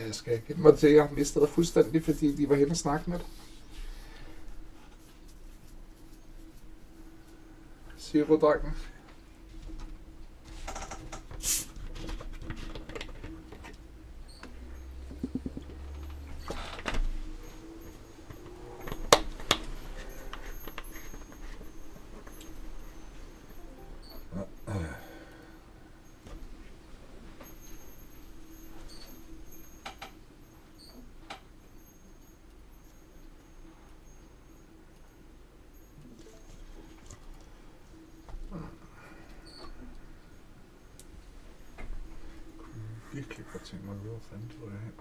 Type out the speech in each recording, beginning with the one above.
jeg skal gætte mig til, at jeg har mistet dig fuldstændig, fordi de var hen og snakke med dig. Zero-drengen. Virkelig godt tænke mig at vide, hvor fanden tror jeg hen.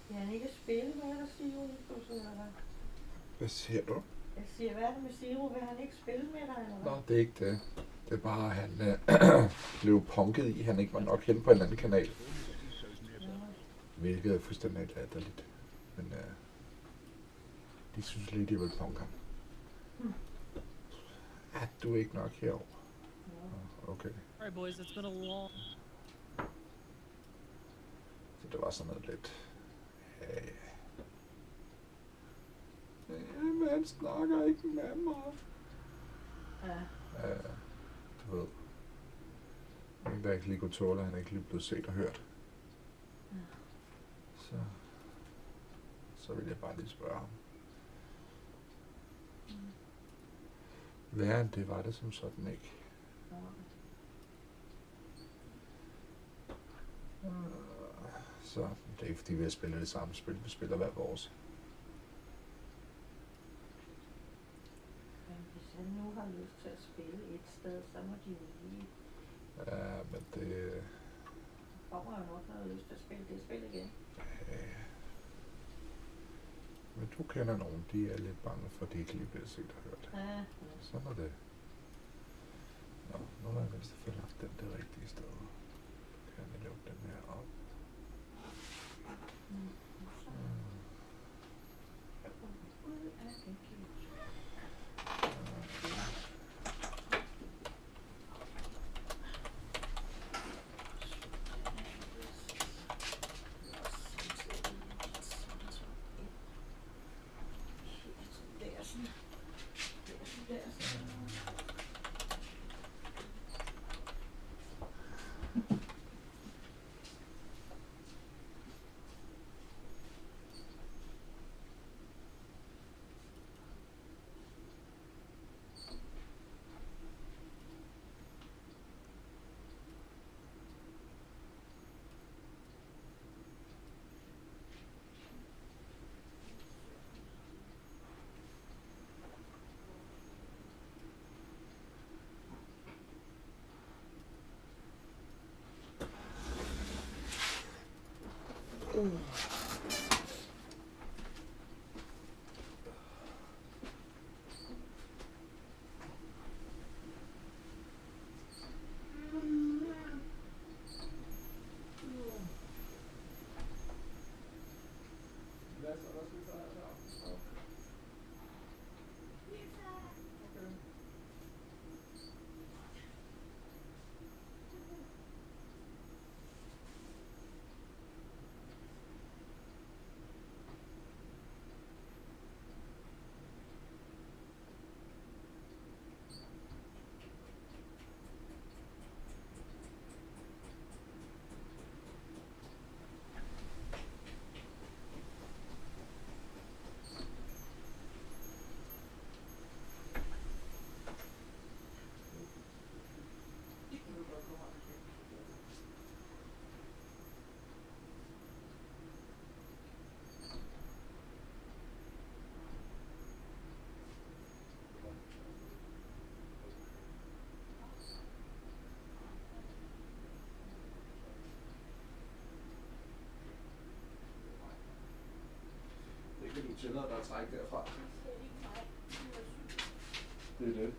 Kan han ikke spille med dig, Signe? Hvad siger du? Jeg siger, hvad er det med Zero? Vil han ikke spille med dig, eller hvad? Nå, det er ikke det. Det er bare, at han blev punket i, han ikke var nok hen på en anden kanal. Hvilket er fuldstændig latterligt. Men de synes lige, de vil punke ham. Du er ikke nok herovre. Okay. Alright boys, it's been a long... Så det var sådan noget lidt... Men han snakker ikke med mig. Ja. Du ved. En der ikke lige kunne tåle, han er ikke lige blevet set og hørt. Så vil jeg bare lige spørge ham. Værre end det var det som sådan ikke. Så det er ikke fordi vi har spillet det samme spil, vi spiller hver vores. Men hvis han nu har lyst til at spille et sted, så må de jo lige... Ja, men det... kommer jo nok, når jeg har lyst til at spille det spil igen. Men du kender nogen, de er lidt bange for, at de ikke lige bliver set og hørt. Ja. Sådan er det. Nå, nu har jeg vist fået lagt den det rigtige sted. Kan jeg lukke den her op. Kan du tillade dig at trække derfra? Det er det.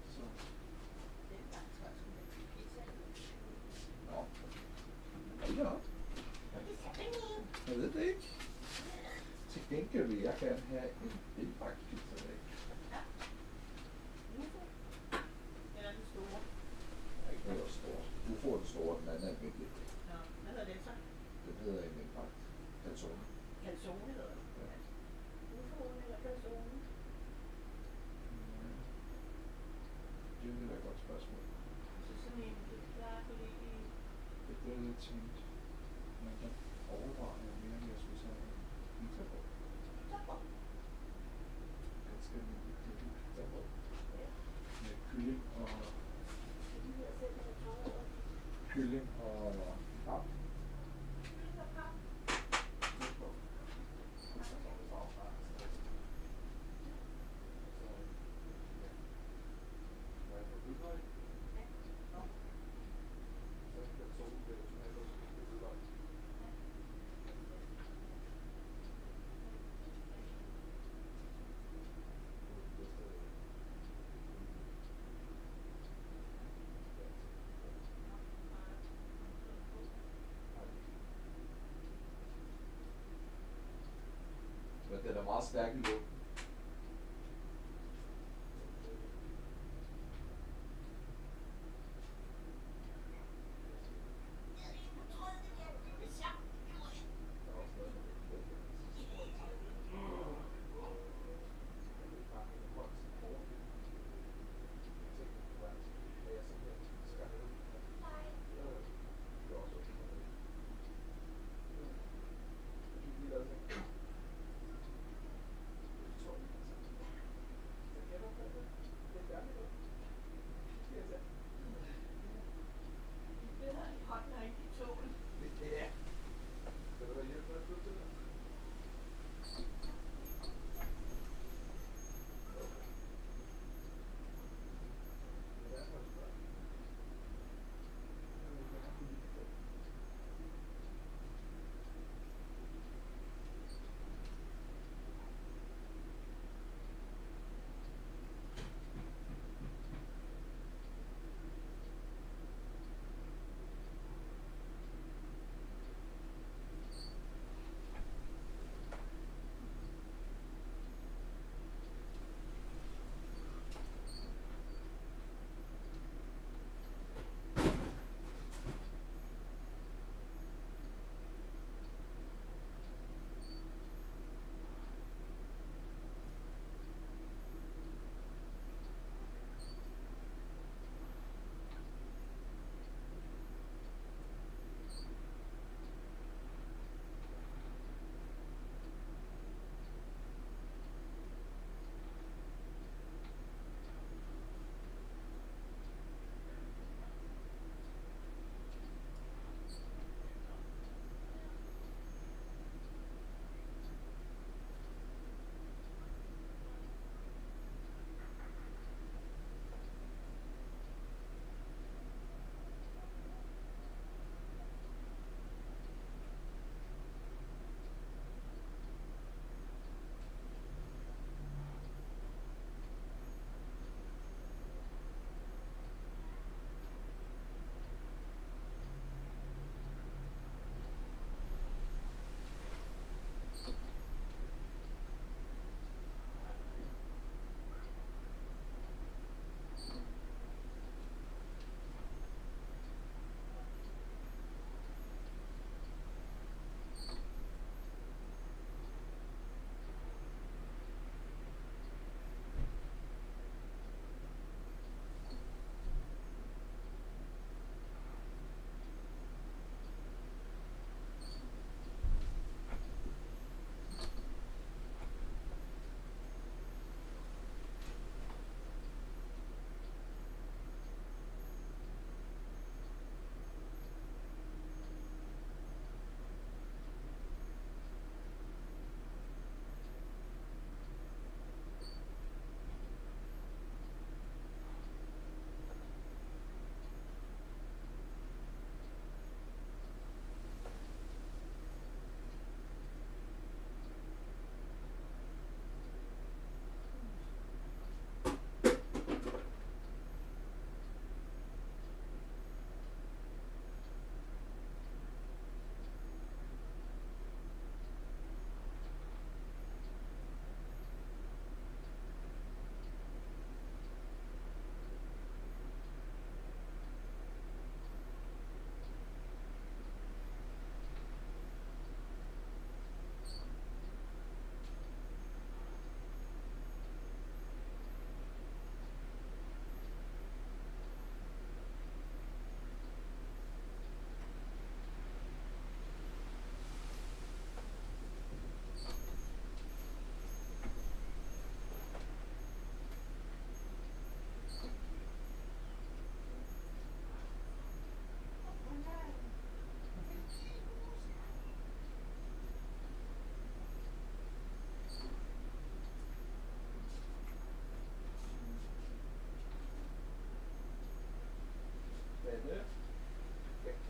Så. Nå. Ja. Jeg ved det ikke. Til gengæld vil jeg gerne have en indbagt pizza væk. Eller den store. Der er ikke noget stort. Du får den store, den anden er almindelig. Nå, hvad hedder det så? Den hedder en indbagt calzone. Calzone hedder det. Ja. UFO'en eller meget stærk i luften.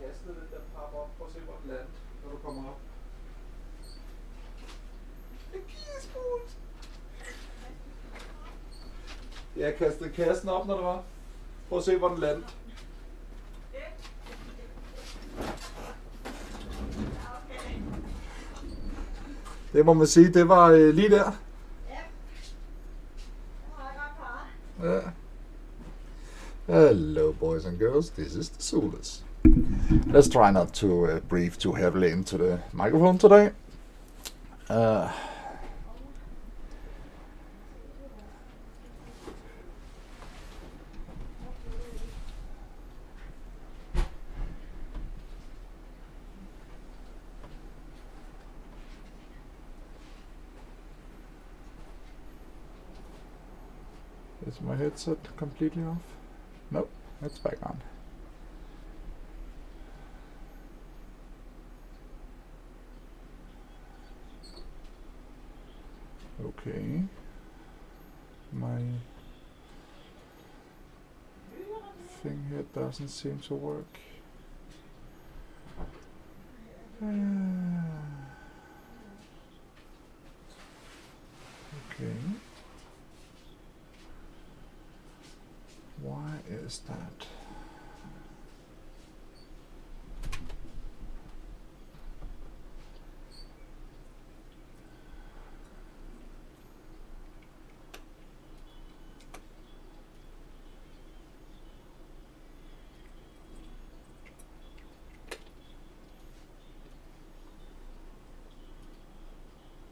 kastede den der pap op. Prøv at se, hvor den landte, når du kommer op. Det giver smut. Jeg kastede kassen op, når det var. Prøv at se, hvor den landte. Det må man sige, det var lige der. Ja. Hello boys and girls, this is the Zulus. Let's try not to breathe too heavily into the microphone today. Is my headset completely off? Nope, it's back on. Okay. My thing here doesn't seem to work. Okay. Why is that?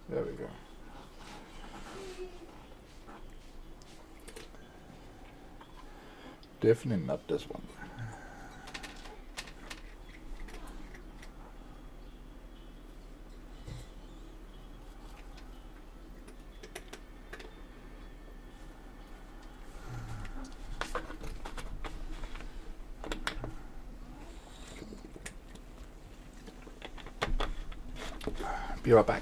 There we go. Definitely not this one. Be right back.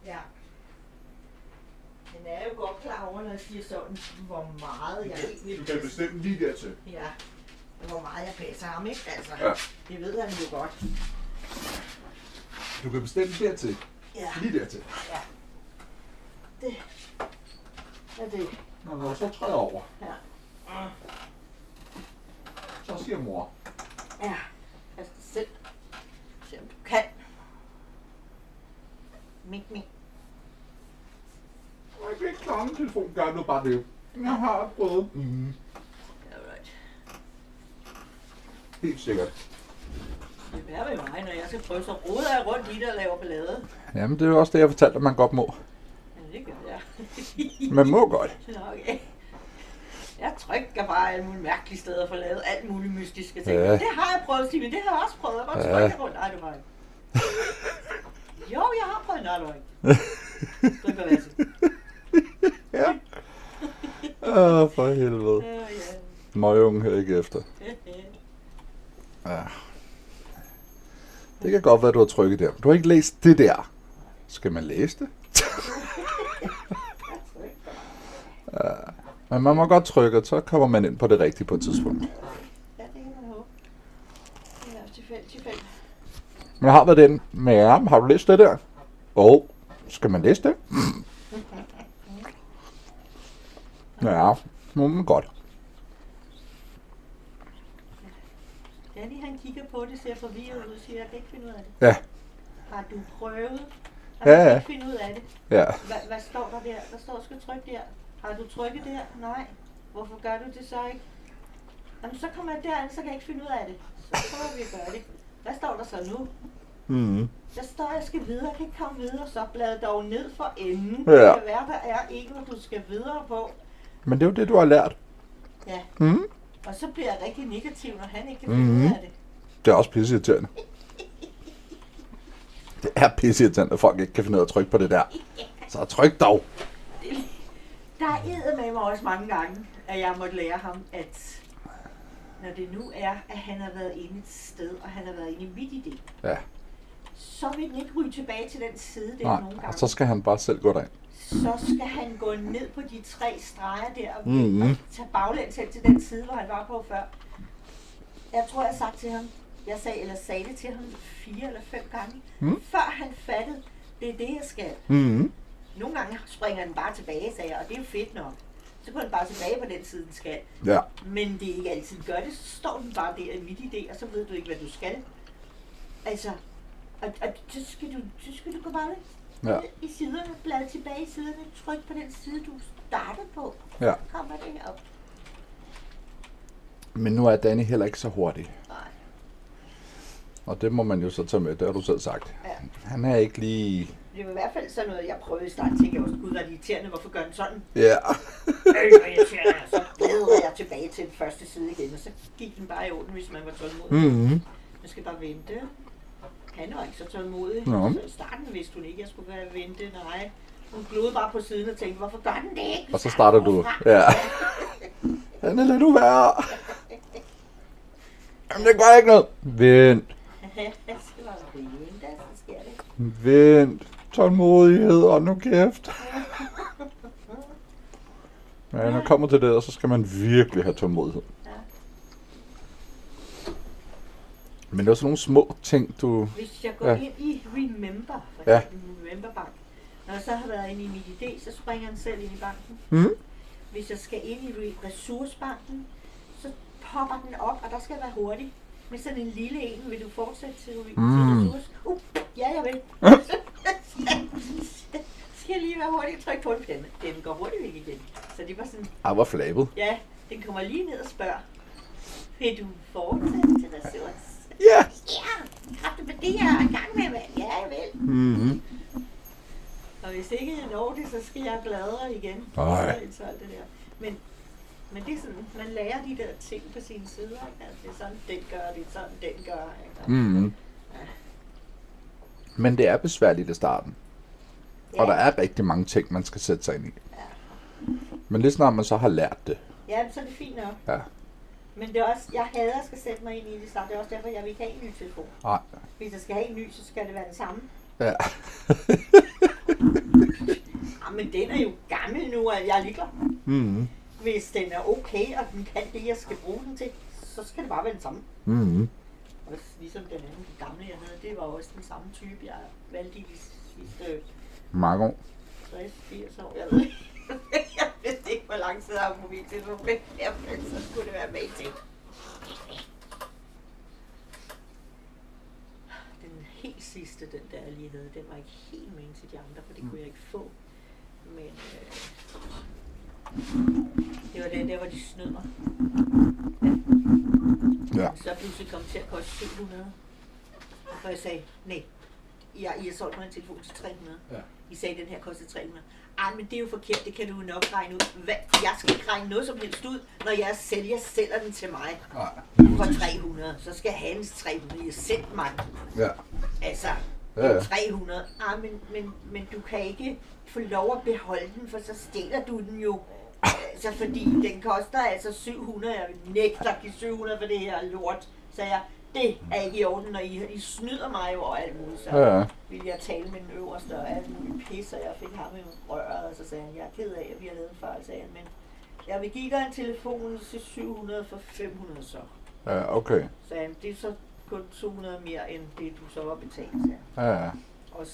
Ja. Men jeg er jo godt klar over, når jeg siger sådan, hvor meget jeg egentlig... Du kan bestemme lige dertil. Ja, hvor meget jeg passer ham, ikke? Altså, Ja. det ved han jo godt. Du kan bestemme dertil. Ja. Lige dertil. Ja. Det er det. Nå, så træder jeg over. Ja. Så siger mor. Ja, pas dig selv. Se om du kan. Mik. Jeg kan ikke klare en telefon. Gør nu bare det. Jeg har prøvet. Alright. Helt sikkert. Det er værre ved mig, når jeg skal prøve, så roder jeg rundt i det og laver ballade. Jamen, det er jo også det, jeg fortalte, at man godt må. Ja, det gør jeg. Man må godt. Okay. Jeg trykker bare alle mulige mærkelige steder for at lave alt muligt mystiske ting. Ja. Det har jeg prøvet, Stine. Det har jeg også prøvet. Jeg bare trykker rundt. Nej, det var ikke. Jo, jeg har prøvet. Nej, det var ikke. Så gør jeg så. Ja. For helvede. Ja. Møgeungen her ikke efter. Ja. Det kan godt være, du har trykket der. Du har ikke læst det der. Skal man læse det? Ja. Men man må godt trykke, så kommer man ind på det rigtige på et tidspunkt. Ja, det kan man håbe. Det er tilfældigt. Men jeg har været den. Men har du læst det der? Skal man læse det? Ja, må man godt. Danny han kigger på det, ser forvirret ud og siger, jeg kan ikke finde ud af det. Ja. Har du prøvet? Ja. Jeg kan ikke finde ud af det. Ja. Hvad står der der? Der står, skal trykke der. Har du trykket der? Nej. Hvorfor gør du det så ikke? Jamen, så kommer jeg derind, så kan jeg ikke finde ud af det. Så prøver vi at gøre det. Hvad står der så nu? Der står, jeg skal videre, jeg kan ikke komme videre, så blad dog ned for enden. Ja. Det kan være, der er en, du skal videre på. Men det er jo det, du har lært. Ja. Mm. Og så bliver jeg rigtig negativ, når han ikke kan finde ud af det. Det er også pisseirriterende. Det er pisseirriterende, at folk ikke kan finde ud af at trykke på det der. Så tryk dog. Der er eddermame også mange gange, at jeg måtte lære ham, at når det nu er, at han har været inde et sted, og han har været inde i mit idé, Ja. så vil den ikke ryge tilbage til den side der Nej, nogle og gange. så skal han bare selv gå derind. Så skal han gå ned på de 3 streger der og tage baglæns hen til den side, hvor han var på før. Jeg tror, jeg har sagt til ham, jeg sagde det til ham 4 eller 5 gange, før han fattede, det er det, jeg skal. Nogle gange springer den bare tilbage, sagde jeg, og det er jo fedt nok. Så går den bare tilbage på den side, den skal. Ja. Men det er ikke altid gør det, så står den bare der i midt idé, og så ved du ikke, hvad du skal. Altså, og så skal du gå bare lidt i siderne, blad tilbage i siderne, tryk på den side, du startede på. Ja. Så kommer det herop. Men nu er Danny heller ikke så hurtig. Nej. Og det må man jo så tage med, det har du selv sagt. Ja. Han er ikke lige... Det var i hvert fald sådan noget, jeg prøvede i starten, tænkte jeg også, gud, var det irriterende, hvorfor gør den sådan? Ja. Hvor irriterende, så bladrede jeg tilbage til den første side igen, og så gik den bare i orden, hvis man var tålmodig. Man skal bare vente. Han var ikke så tålmodig. Så i starten vidste hun ikke, at jeg skulle være vente. Nej. Hun glodede bare på siden og tænkte, hvorfor gør den det ikke? Og så starter du. Ja. Han er lidt uvær. Jamen, det gør ikke noget. Vent. Så var der vente, så sker det. Vent. Tålmodighed, og nu kæft. Ja, når kommer til det, og så skal man virkelig have tålmodighed. Ja. Men det er også nogle små ting, du... Hvis jeg går ind i Remember, for eksempel Remember Bank, når jeg så har været inde i mit idé, så springer den selv ind i banken. Hvis jeg skal ind i Ressourcebanken, så popper den op, og der skal være hurtigt. Med sådan en lille en, vil du fortsætte til ressource? Ja, jeg vil. Skal jeg lige være hurtigt trykke på en pinde. Den går hurtigt væk igen. Så det var sådan... Hvor flabet. Ja, den kommer lige ned og spørger. Vil du fortsætte til ressource? Ja. Ja, kræfter med det, jeg er i gang med, mand. Ja, jeg vil. Og hvis ikke jeg når det, så skal jeg bladre igen. Så alt det der. Men det er sådan, man lærer de der ting på sine sider. Ikke? Altså, det er sådan, den gør, det er sådan, den gør. Ikke? Ja. Men det er besværligt i starten. Ja. Og der er rigtig mange ting, man skal sætte sig ind i. Ja. Men lige snart man så har lært det. Ja, så er det fint nok. Ja. Men det er også, jeg hader at skal sætte mig ind i det snart. Det er også derfor, jeg vil ikke have en ny telefon. Nej. Hvis jeg skal have en ny, så skal det være den samme. Ja. Men den er jo gammel nu, og jeg er ligeglad. Hvis den er okay, og den kan det, jeg skal bruge den til, så skal det bare være den samme. Og ligesom den anden gamle, jeg havde, det var også den samme type, jeg valgte i de sidste mange år. 60-80 år, jeg ved ikke. Jeg vidste ikke, hvor lang tid jeg har mobiltelefon, men så skulle det være med til. Den helt sidste, den der jeg lige havde, den var ikke helt med til de andre, for det kunne jeg ikke få. Men det var den der, hvor de snød mig. Ja. Så pludselig kom til at koste 700. Og jeg sagde, nej, I har solgt mig en telefon til 300. Ja. I sagde, at den her kostede 300. Ej, men det er jo forkert, det kan du nok regne ud. Jeg skal ikke regne noget som helst ud, når jeg sælger den til mig for 300. Så skal jeg have den til 300. Jeg sendte mig. Ja. Altså, 300. Ej, men du kan ikke få lov at beholde den, for så stiller du den jo Altså fordi den koster altså 700, jeg nægter at give 700 for det her lort. Så det er ikke i orden, når I snyder mig over alt muligt. Så vil jeg tale med den øverste og alt muligt pis, og jeg fik ham i røret, og så sagde han, jeg er ked af, at vi har lavet en fejl, sagde han, men jeg vil give dig en telefon til 700 for 500 så. Ja, okay. Så det er så kun 200 mere, end det du så har betalt, så. Ja. Og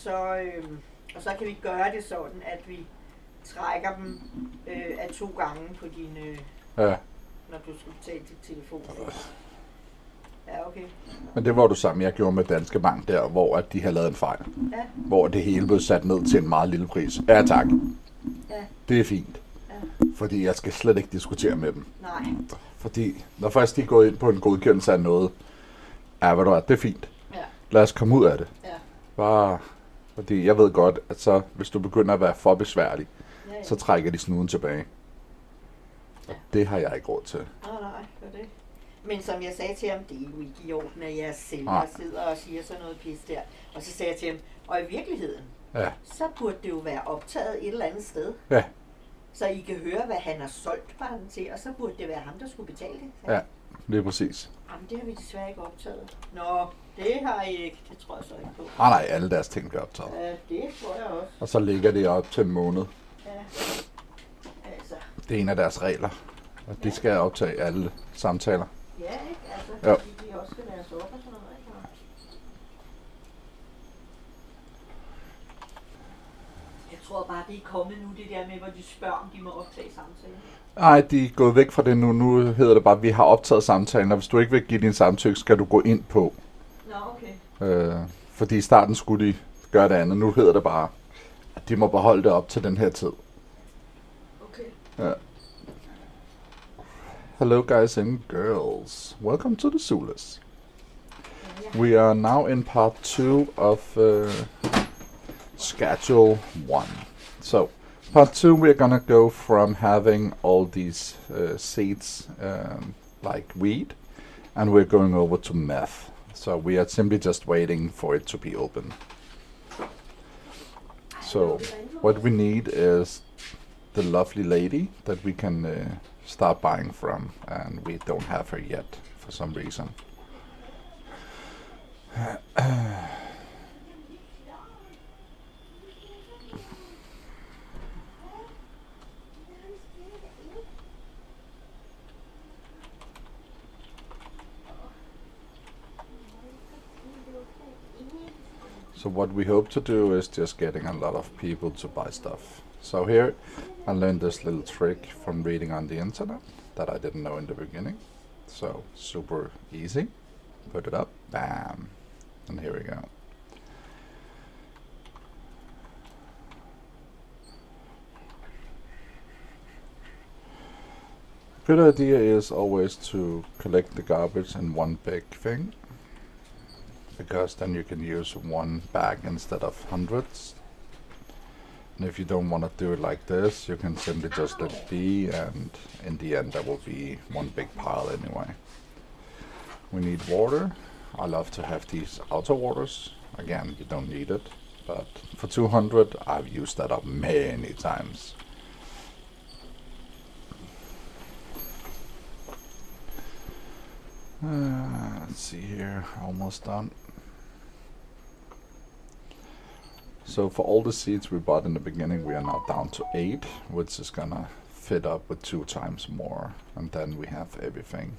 så kan vi gøre det sådan, at vi trækker dem af 2 gange på din, når du skal betale dit telefon. Ja, okay. Men det var du sammen, jeg gjorde med Danske Bank der, hvor at de havde lavet en fejl. Ja. Hvor det hele blev sat ned til en meget lille pris. Ja, tak. Ja. Det er fint. Ja. Fordi jeg skal slet ikke diskutere med dem. Nej. Fordi når først de er gået ind på en godkendelse af noget, ved du hvad, det er fint. Ja. Lad os komme ud af det. Ja. Bare fordi jeg ved godt, at så, hvis du begynder at være for besværlig, Ja. så trækker de snuden tilbage. Og det har jeg ikke råd til. Nej, det det. Men som jeg sagde til ham, det er jo ikke i orden, at jeg sælger sidder og siger sådan noget pis der. Og så sagde jeg til ham, og i virkeligheden, så burde det jo være optaget et eller andet sted. Ja. Så I kan høre, hvad han har solgt på ham til, og så burde det være ham, der skulle betale det. Ja, det er præcis. Jamen, det har vi desværre ikke optaget. Nå, det har I ikke. Det tror jeg så ikke på. Nej, alle deres ting bliver optaget. Ja, det tror jeg også. Og så ligger det op til en måned. Ja, altså. Det er en af deres regler. Og de skal optage alle samtaler. Ja, ikke? Altså, jo. Fordi de også skal være så op og sådan noget, ikke? Jeg tror bare, det er kommet nu, det der med, hvor de spørger, om de må optage samtalen. Nej, de er gået væk fra det nu. Nu hedder det bare, at vi har optaget samtalen, og hvis du ikke vil give din samtykke, skal du gå ind på. Nå, okay. Fordi i starten skulle de gøre det andet. Nu hedder det bare, at de må beholde det op til den her tid. Okay. Ja. Hello guys and girls. Welcome to the Zulus. We are now in part 2 of schedule 1. So, part 2 we're gonna go from having all these seeds like wheat, and we're going over to meth. So we are simply just waiting for it to be open. So what we need is the lovely lady that we can start buying from, and we don't have her yet for some reason. So what we hope to do is just getting a lot of people to buy stuff. So here I learned this little trick from reading on the internet that I didn't know in the beginning. So super easy. Put it up, bam, and here we go. Good idea is always to collect the garbage in one big thing, because then you can use one bag instead of hundreds. And if you don't want to do it like this, you can simply just let it be, and in the end there will be one big pile anyway. We need water. I love to have these auto waters. Again, you don't need it, but for 200 I've used that up many times. Let's see here, almost done. So for all the seeds we bought in the beginning, we are now down to 8, which is gonna fit up with 2 times more, and then we have everything.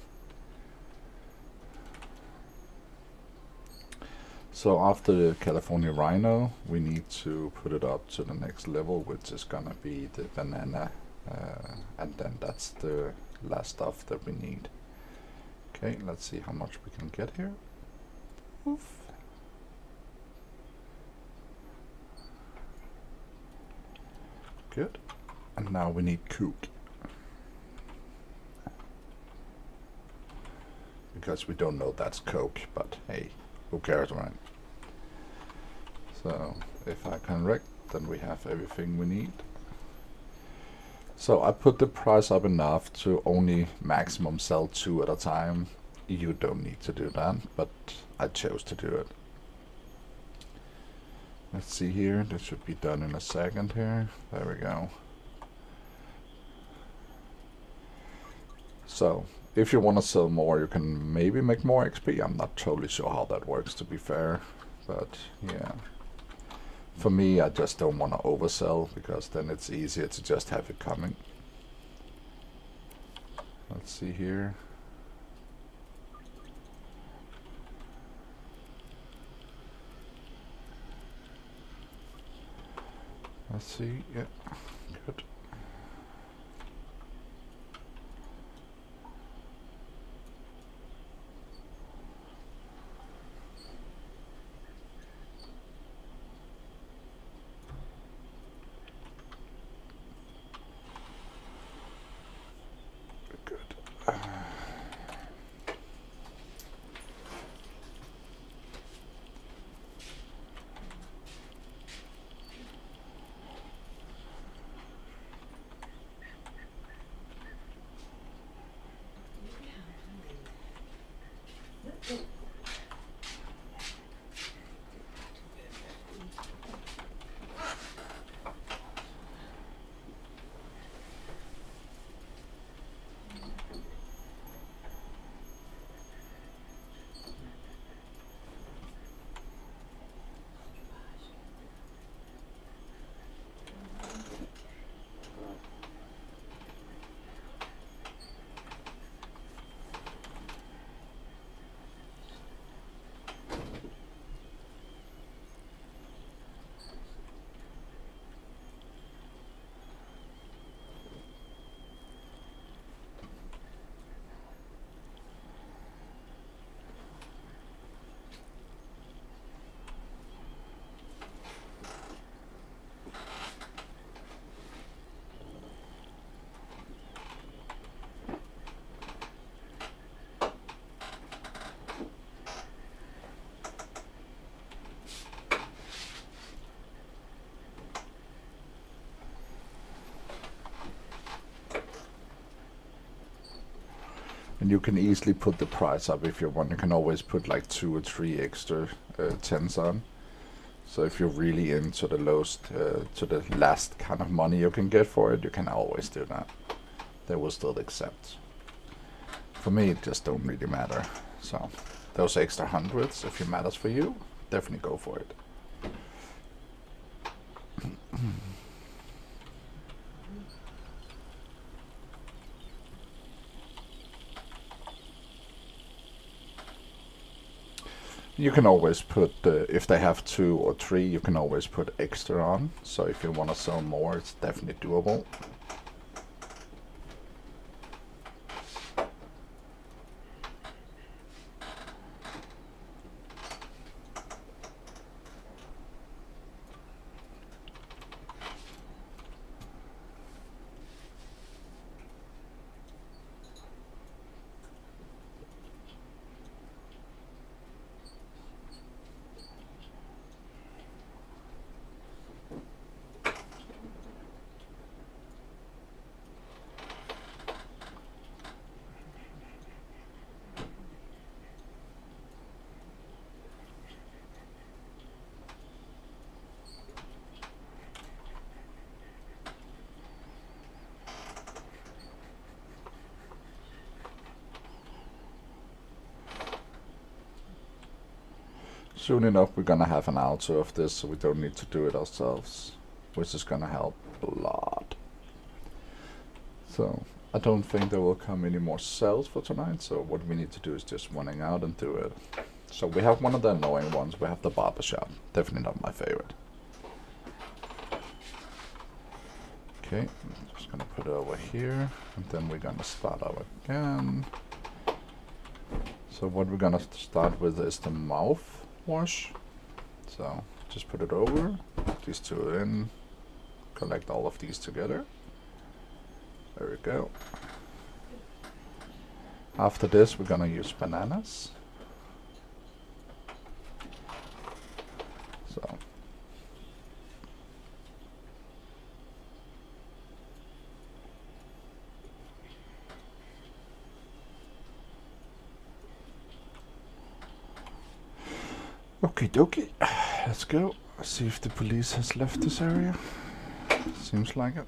So after the California Rhino, we need to put it up to the next level, which is gonna be the banana, and then that's the last stuff that we need. Okay, let's see how much we can get here. Oof. Good. And now we need kook. Because we don't know that's Coke, but hey, who cares, right? So if I can correct, then we have everything we need. So I put the price up enough to only maximum sell 2 at a time. You don't need to do that, but I chose to do it. Let's see here, this should be done in a second here. There we go. So if you want to sell more, you can maybe make more XP. I'm not totally sure how that works, to be fair, but yeah. For me, I just don't want to oversell, because then it's easier to just have it coming. Let's see here. Let's see, yeah, good. And you can easily put the price up if you want. You can always put like 2 or 3 extra tens on. So if you're really into the lowest, to the last kind of money you can get for it, you can always do that. They will still accept. For me, it just don't really matter. So those extra hundreds, if it matters for you, definitely go for it. You can always put, if they have 2 or 3, you can always put extra on. So if you want to sell more, it's definitely doable. Soon enough we're gonna have an auto of this, so we don't need to do it ourselves, which is gonna help a lot. So I don't think there will come any more cells for tonight, so what we need to do is just running out and do it. So we have one of the annoying ones, we have the barbershop, definitely not my favorite. Okay, I'm just gonna put it over here, and then we're gonna start up again. So what we're gonna start with is the mouth wash. So just put it over, put these 2 in, collect all of these together. There we go. After this we're gonna use bananas. So okie dokie, let's go. See if the police has left this area. Seems like it.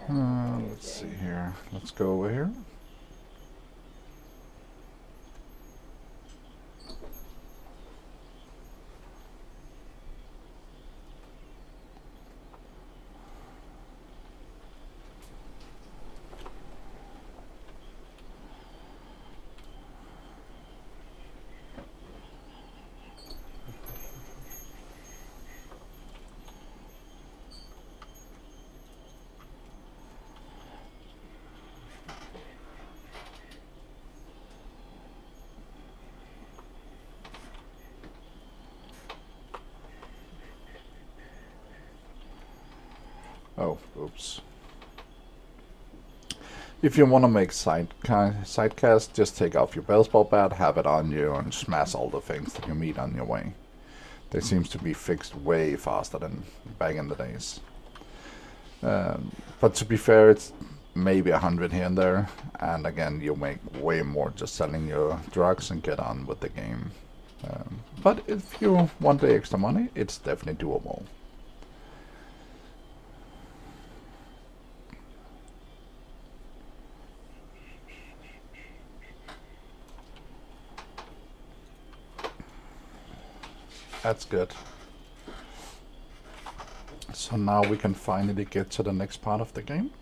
Let's see here. Let's go over here. Oh, oops. If you want to make sidecast, just take off your baseball bat, have it on you, and smash all the things that you meet on your way. They seems to be fixed way faster than back in the days. But to be fair, it's maybe 100 here and there, and again, you make way more just selling your drugs and get on with the game. But if you want the extra money, it's definitely doable. That's good. So now we can finally get to the next part of the game.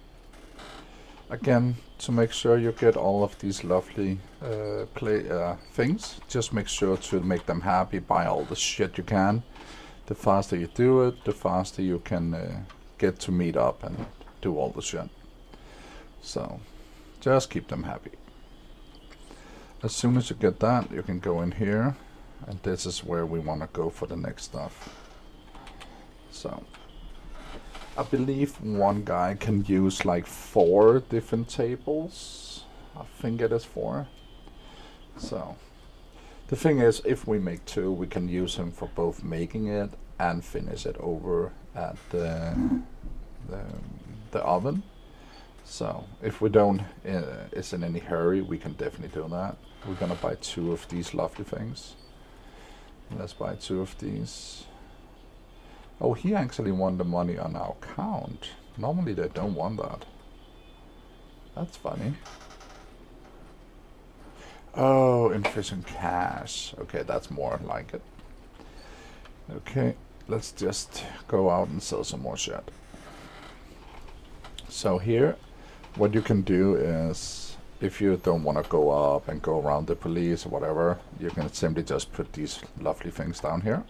Again, to make sure you get all of these lovely things, just make sure to make them happy, buy all the shit you can. The faster you do it, the faster you can get to meet up and do all the shit. So, just keep them happy. As soon as you get that, you can go in here. And this is where we want to go for the next stuff. So, I believe one guy can use like 4 different tables. I think it is 4. So, the thing is, if we make 2, we can use him for both making it and finish it over at the oven. So, if we don't is in any hurry, we can definitely do that. We're gonna buy 2 of these lovely things. Let's buy 2 of these. Oh, he actually won the money on our account. Normally they don't want that. That's funny. Oh, efficient cash. Okay, that's more like it. Okay, let's just go out and sell some more shit. So here, what you can do is, if you don't want to go up and go around the police or whatever, you can simply just put these lovely things down here.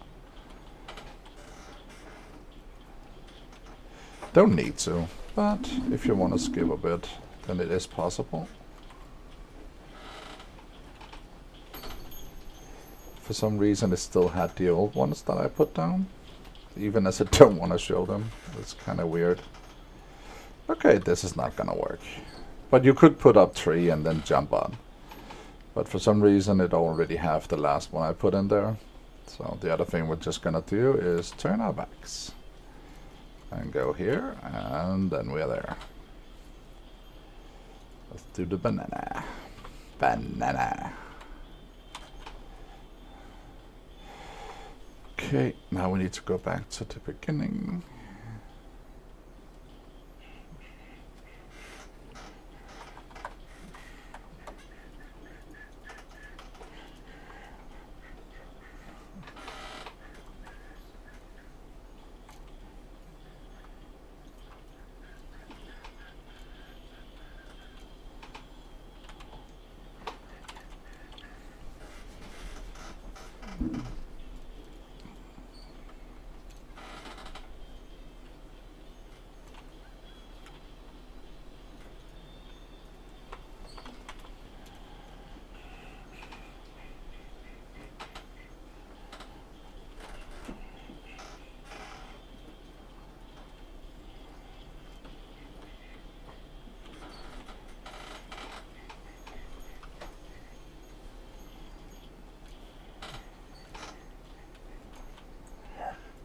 Don't need to, but if you want to skip a bit, then it is possible. For some reason it still had the old ones that I put down, even as I don't want to show them. It's kind of weird. Okay, this is not gonna work. But you could put up 3 and then jump on. But for some reason it already have the last one I put in there. So the other thing we're just gonna do is turn our backs. And go here, and then we're there. Let's do the banana. Banana. Okay, now we need to go back to the beginning.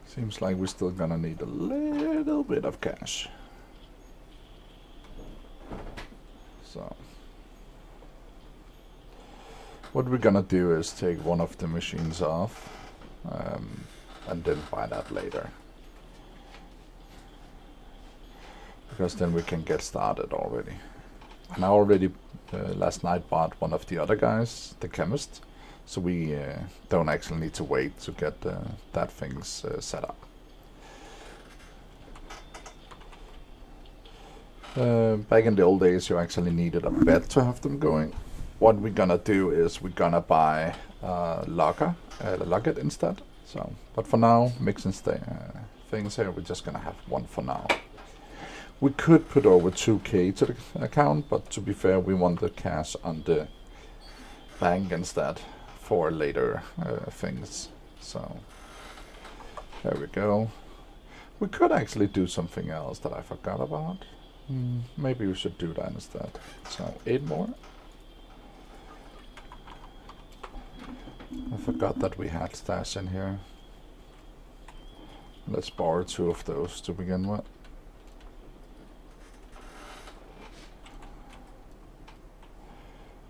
Seems like we're still gonna need a little bit of cash. So, what we're gonna do is take one of the machines off and then buy that later. because then we can get started already. And I already last night bought one of the other guys, the chemist, so we don't actually need to wait to get that things set up. Back in the old days, you actually needed a bed to have them going. What we're gonna do is we're gonna buy locket instead. So, but for now, mixing things here, we're just gonna have one for now. We could put over 2k to the account, but to be fair, we want the cash on the bank instead for later things. So, there we go. We could actually do something else that I forgot about. Maybe we should do that instead. So 8 more. I forgot that we had stash in here. Let's borrow 2 of those to begin with.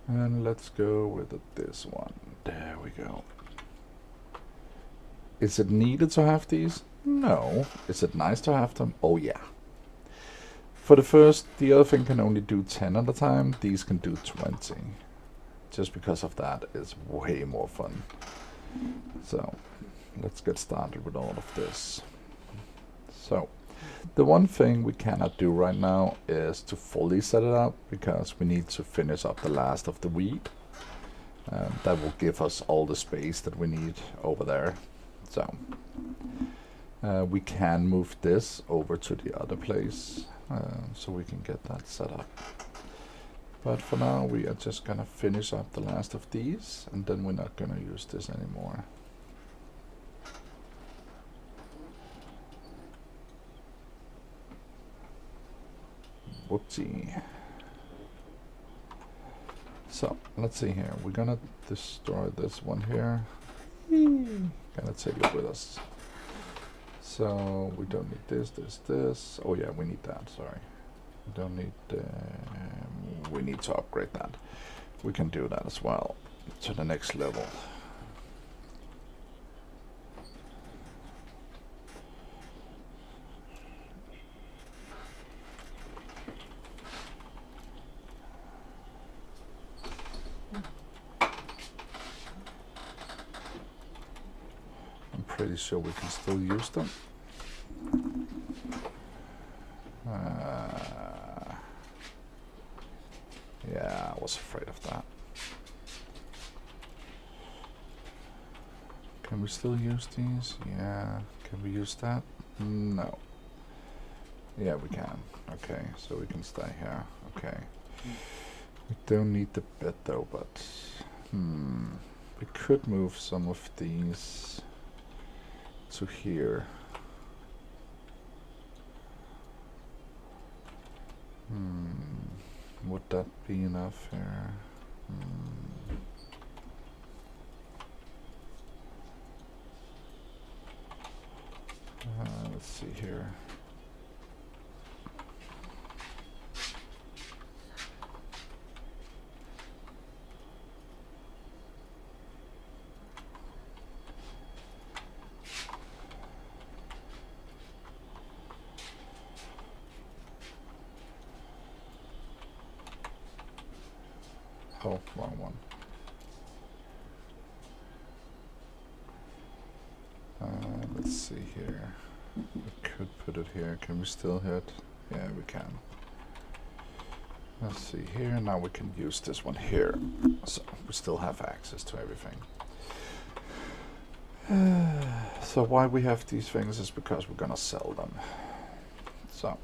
And let's go with this one. There we go. Is it needed to have these? No. Is it nice to have them? Oh yeah. For the first, the other thing can only do 10 at a time. These can do 20. Just because of that, it's way more fun. So, let's get started with all of this. So, the one thing we cannot do right now is to fully set it up, because we need to finish up the last of the wheat. That will give us all the space that we need over there. So, we can move this over to the other place. So we can get that set up. But for now we are just gonna finish up the last of these, and then we're not gonna use this anymore. Whoopsie. So let's see here, we're gonna destroy this one here. Gonna take it with us. So we don't need this. Oh yeah, we need that, sorry. We don't need, we need to upgrade that. We can do that as well, to the next level. I'm pretty sure we can still use them. Yeah, I was afraid of that. Can we still use these? Yeah. Can we use that? No. Yeah, we can. Okay, so we can stay here. Okay. We don't need the bed though, but we could move some of these to here. Would that be enough here? Let's see here. Oh, wrong one. Let's see here. We could put it here. Can we still hit? Yeah, we can. Let's see here. Now we can use this one here. So we still have access to everything. So why we have these things is because we're gonna sell them. So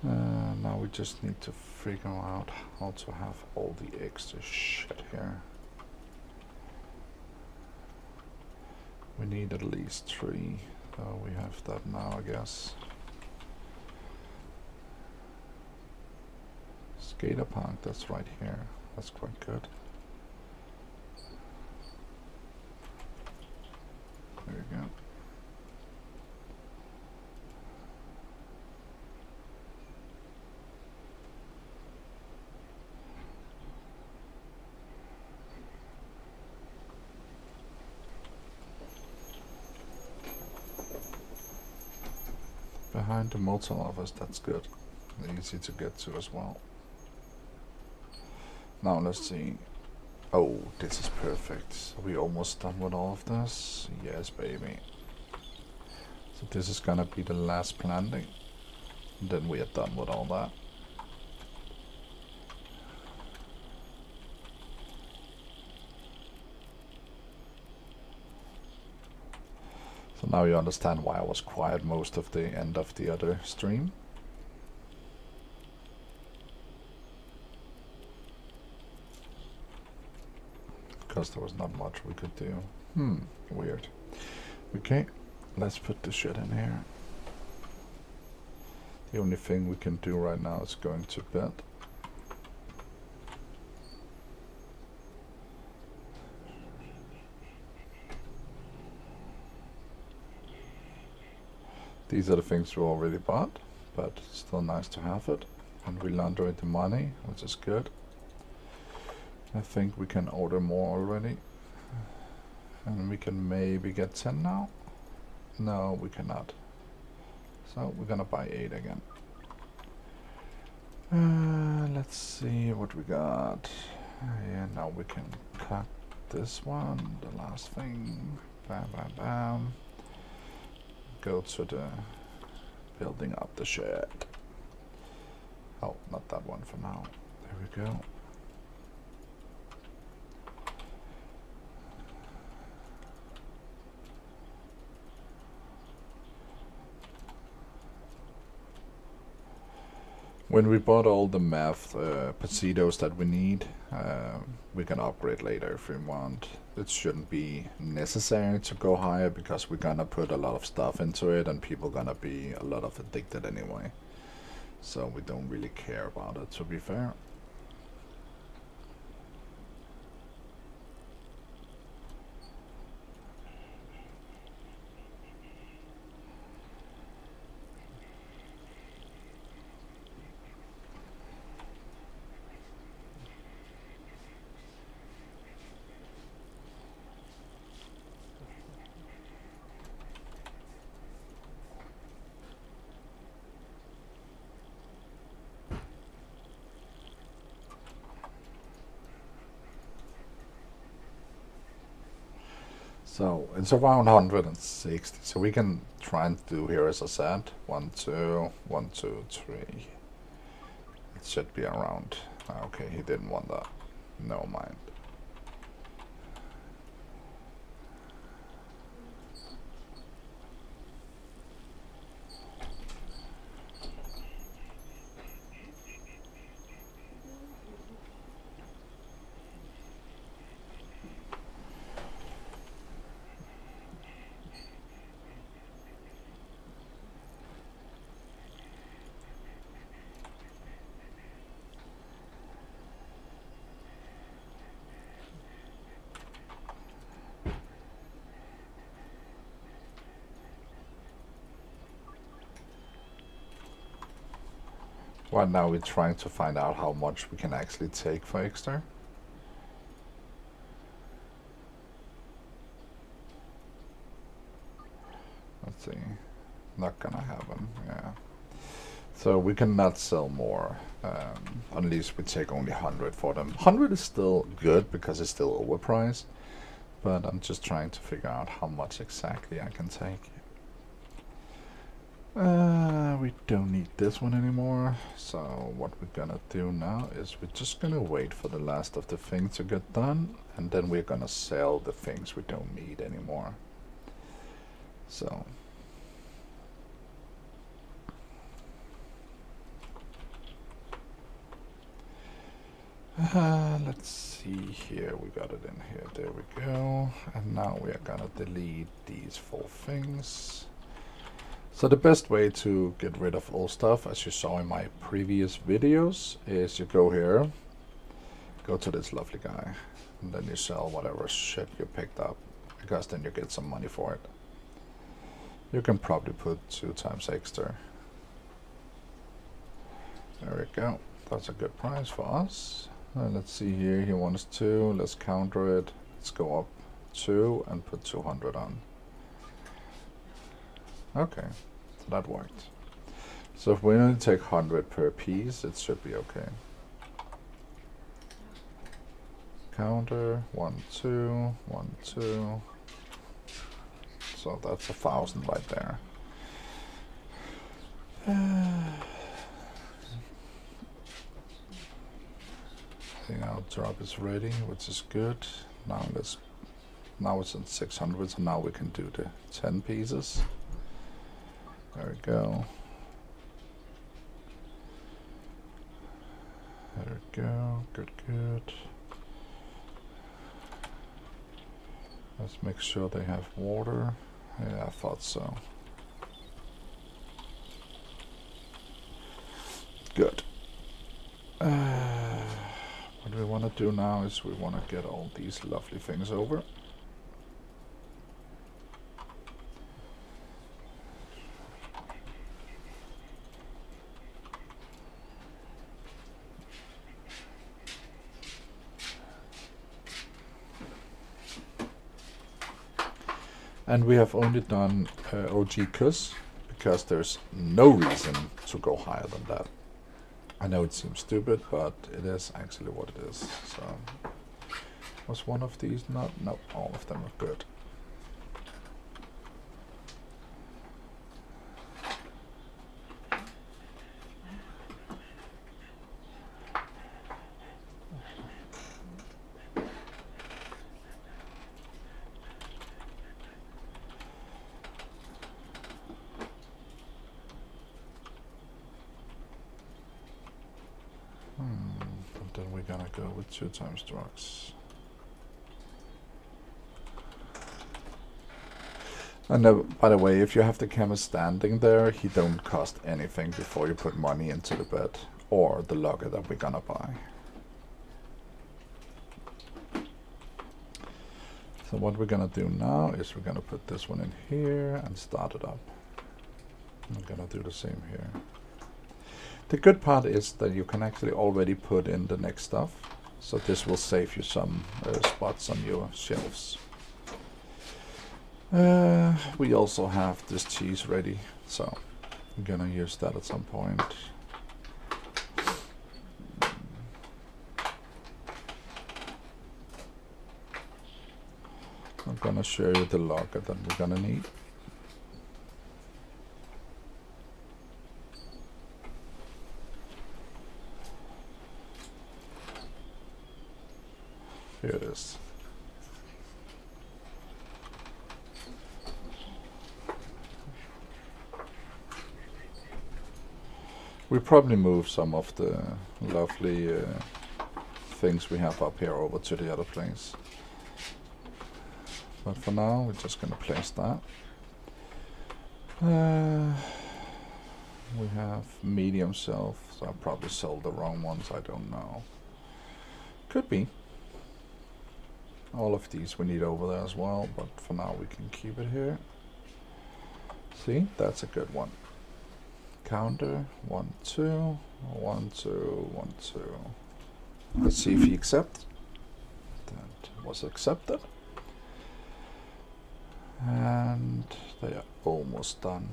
now we just need to figure out how to have all the extra shit here. We need at least 3, so we have that now, I guess. Skater park, that's right here. That's quite good. There you go. behind the motel office. That's good. Easy to get to as well. Now let's see. Oh, this is perfect. Are we almost done with all of this? Yes, baby. So this is gonna be the last planting. And then we are done with all that. So now you understand why I was quiet most of the end of the other stream. Because there was not much we could do. Weird. Okay, let's put the shit in here. The only thing we can do right now is going to bed. These are the things we already bought, but still nice to have it. And we laundered the money, which is good. I think we can order more already. And we can maybe get 10 now? No, we cannot. So we're gonna buy 8 again. Let's see what we got. Yeah, now we can cut this one, the last thing. Bam, bam, bam. Go to the building up the shed. Oh, not that one for now. There we go. When we bought all the math Pasitos that we need, we can upgrade later if we want. It shouldn't be necessary to go higher because we're gonna put a lot of stuff into it and people gonna be a lot of addicted anyway. So we don't really care about it, to be fair. So it's around 160. So we can try and do here, as I said, 1, 2, 1, 2, 3. It should be around. Okay, he didn't want that. No mind. Right now we're trying to find out how much we can actually take for extra. Let's see. Not gonna happen, yeah. So we cannot sell more, unless we take only 100 for them. 100 is still good because it's still overpriced, but I'm just trying to figure out how much exactly I can take. We don't need this one anymore, so what we're gonna do now is we're just gonna wait for the last of the things to get done, and then we're gonna sell the things we don't need anymore. So let's see here, we got it in here, there we go. And now we are gonna delete these 4 things. So the best way to get rid of old stuff, as you saw in my previous videos, is you go here, go to this lovely guy, and then you sell whatever shit you picked up, because then you get some money for it. You can probably put 2 times extra. There we go. That's a good price for us. Let's see here, he wants 2, let's counter it. Let's go up 2 and put 200 on. Okay, so that worked. So if we only take 100 per piece, it should be okay. Counter, 1, 2, 1, 2. So that's 1,000 right there. I think our drop is ready, which is good. Now it's in 600, so now we can do the 10 pieces. There we go. There we go. Good, good. Let's make sure they have water. Yeah, I thought so. Good. What we want to do now is we want to get all these lovely things over. And we have only done OG Kuss because there's no reason to go higher than that. I know it seems stupid, but it is actually what it is. So, was one of these not? No, all of them are good. And then we're gonna go with 2 times drugs. And by the way, if you have the chemist standing there, he don't cost anything before you put money into the bet or the logger that we're gonna buy. So what we're gonna do now is we're gonna put this one in here and start it up. I'm gonna do the same here. The good part is that you can actually already put in the next stuff, so this will save you some spots on your shelves. We also have this cheese ready, so I'm gonna use that at some point. I'm gonna show you the logger that we're gonna need. Here it is. We probably move some of the lovely things we have up here over to the other place. But for now, we're just going to place that. We have medium shelf, so I probably sold the wrong ones, I don't know. Could be. All of these we need over there as well, but for now we can keep it here. See, that's a good one. Counter, 1, 2, 1, 2, 1, 2. Let's see if he accepts. That was accepted. And they are almost done,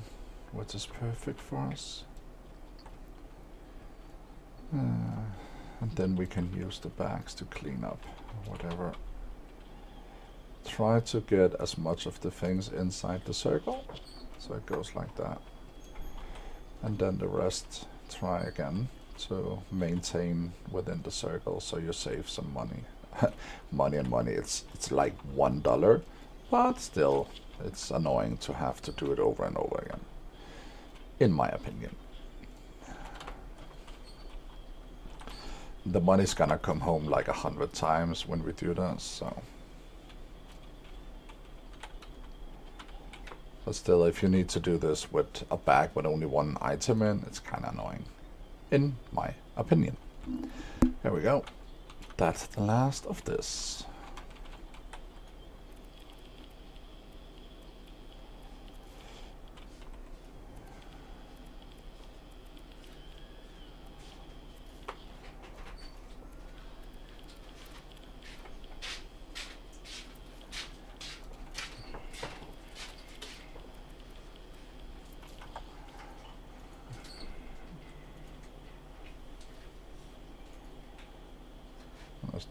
which is perfect for us. And then we can use the bags to clean up whatever. Try to get as much of the things inside the circle, so it goes like that. And then the rest, try again to maintain within the circle, so you save some money. Money and money, it's like $1, but still, it's annoying to have to do it over and over again, in my opinion. The money's gonna come home like 100 times when we do that, so. But still, if you need to do this with a bag with only one item in, it's kind of annoying, in my opinion. Here we go. That's the last of this.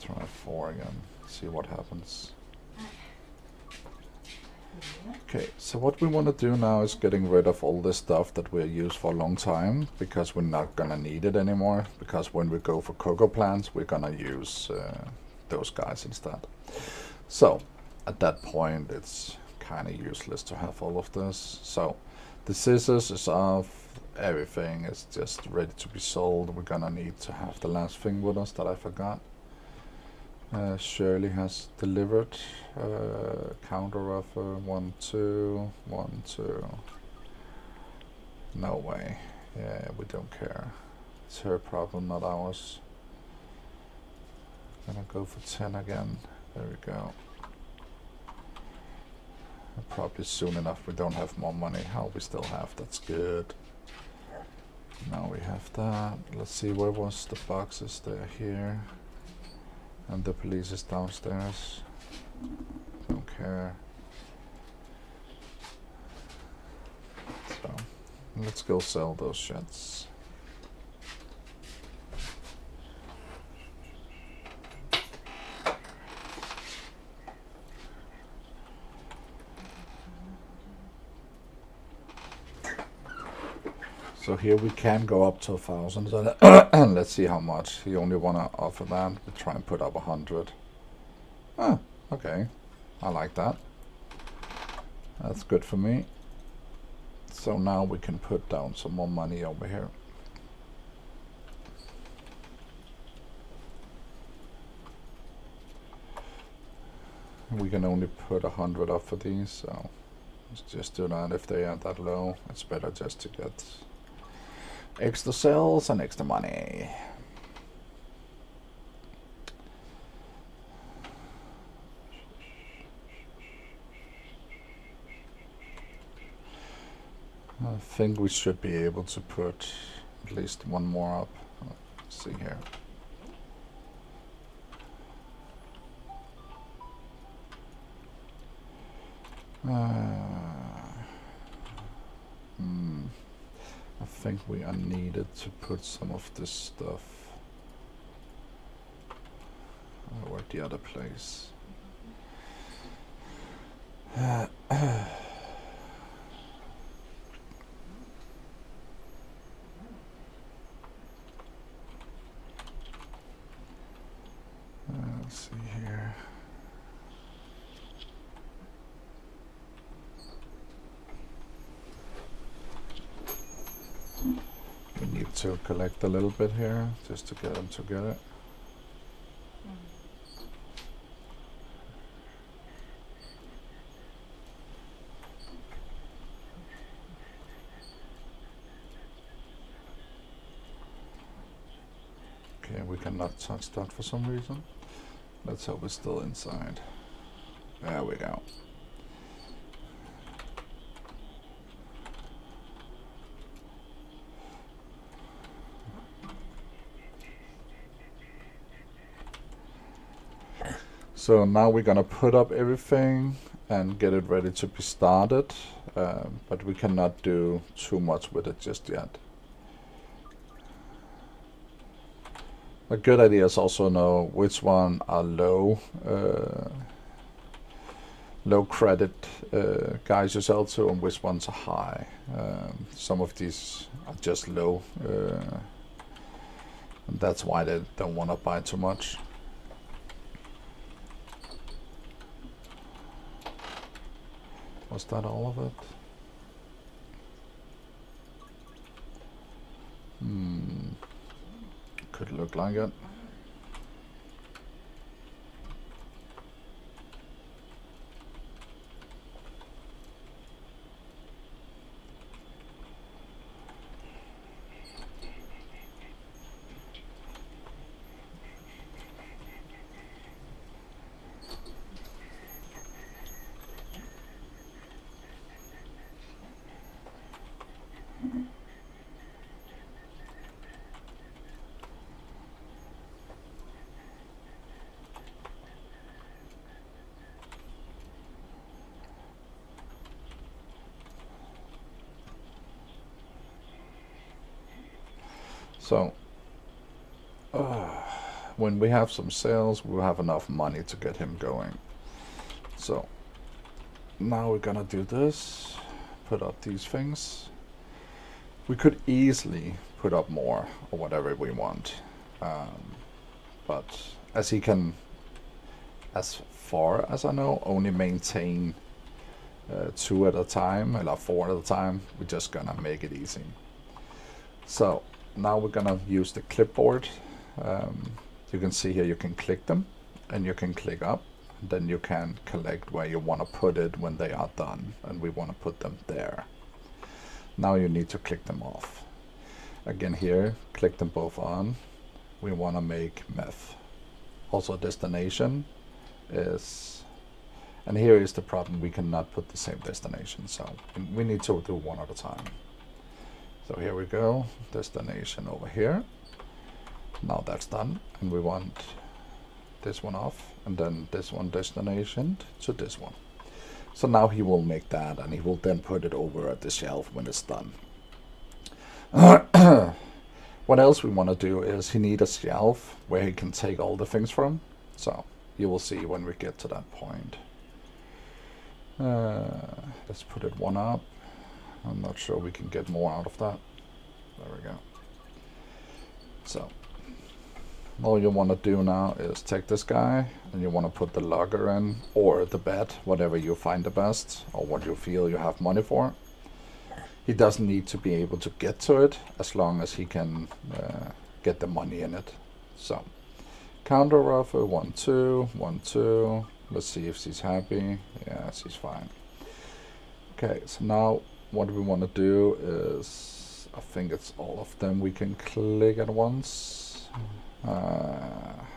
try 4 again. See what happens. Okay, so what we want to do now is getting rid of all this stuff that we used for a long time, because we're not gonna need it anymore, because when we go for cocoa plants we're gonna use those guys instead. So at that point it's kind of useless to have all of this. So the scissors is off, everything is just ready to be sold. We're gonna need to have the last thing with us that I forgot. Shirley has delivered counter offer 1 2 1 2. No way. Yeah, we don't care. It's her problem, not ours. Gonna go for 10 again. There we go. Probably soon enough we don't have more money. How we still have, that's good. Now we have that. Let's see, where was the boxes? They're here. And the police is downstairs. Don't care. So let's go sell those shits. So here we can go up to 1,000. And let's see how much. You only want to offer that. We try and put up 100. Ah, okay. I like that. That's good for me. So now we can put down some more money over here. We can only put 100 up for these, so let's just do that. If they are that low, it's better just to get extra sales and extra money. I think we should be able to put at least one more up. Let's see here. I think we are needed to put some of this stuff over at the other place. Let's see here. We need to collect a little bit here just to get them together. Okay, we cannot touch that for some reason. Let's hope it's still inside. There we go. So now we're gonna put up everything and get it ready to be started, but we cannot do too much with it just yet. A good idea is also know which one are low credit guys you sell to, and which ones are high. Some of these are just low, and that's why they don't want to buy too much. Was that all of it? Could look like it. So, when we have some sales, we'll have enough money to get him going. So now we're gonna do this, put up these things. We could easily put up more or whatever we want, but as he can, as far as I know, only maintain 2 at a time, or 4 at a time, we're just gonna make it easy. So now we're gonna use the clipboard. You can see here you can click them and you can click up, and then you can collect where you want to put it when they are done, and we want to put them there. Now you need to click them off. Again here, click them both on. We want to make meth. Also destination is, and here is the problem, we cannot put the same destination, so we need to do one at a time. So here we go, destination over here. Now that's done, and we want this one off, and then this one destination to this one. So now he will make that, and he will then put it over at the shelf when it's done. What else we want to do is he needs a shelf where he can take all the things from. So you will see when we get to that point. Let's put it one up. I'm not sure we can get more out of that. There we go. So all you want to do now is take this guy, and you want to put the logger in, or the bed, whatever you find the best, or what you feel you have money for. He doesn't need to be able to get to it, as long as he can get the money in it. So counter offer 1 2 1 2. Let's see if she's happy. Yeah, she's fine. Okay, so now what we want to do is, I think it's all of them we can click at once.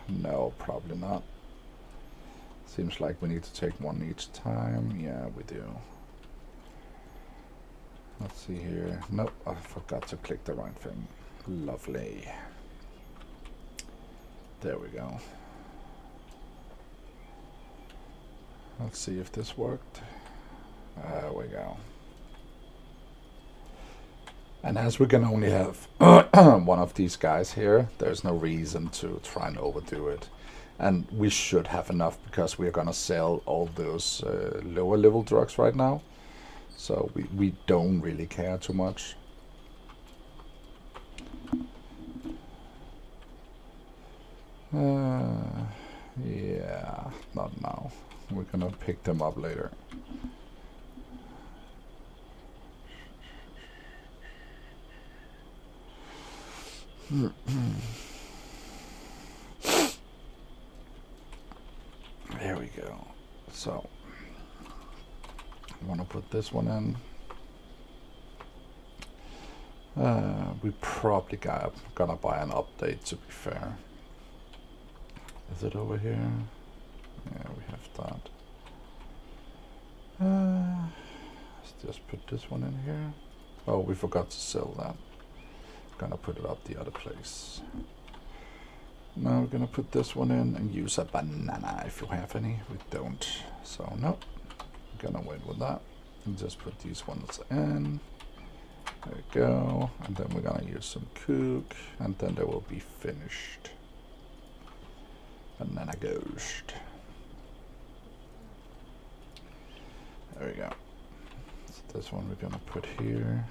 No, probably not. Seems like we need to take one each time. Yeah, we do. Let's see here. Nope, I forgot to click the right thing. Lovely. There we go. Let's see if this worked. There we go. And as we can only have one of these guys here, there's no reason to try and overdo it. And we should have enough, because we're gonna sell all those lower level drugs right now. So we don't really care too much. Yeah, not now. We're gonna pick them up later. There we go. So I want to put this one in. We probably gonna buy an update, to be fair. Is it over here? Yeah, we have that. Let's just put this one in here. Oh, we forgot to sell that. Gonna put it up the other place. Now we're gonna put this one in and use a banana if you have any. We don't, so no. We're gonna wait with that and just put these ones in. There we go. And then we're gonna use some cook, and then they will be finished. Banana ghost. There we go. So this one we're gonna put here.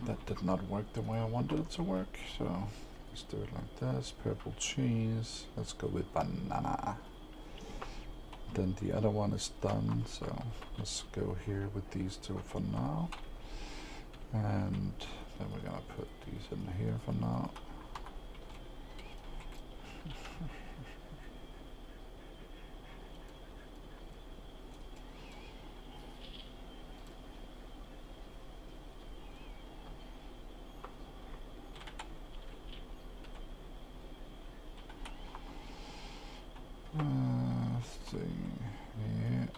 that did not work the way I wanted it to work, so let's do it like this. Purple cheese. Let's go with banana. Then the other one is done, so let's go here with these two for now. And then we're gonna put these in here for now. Let's see here.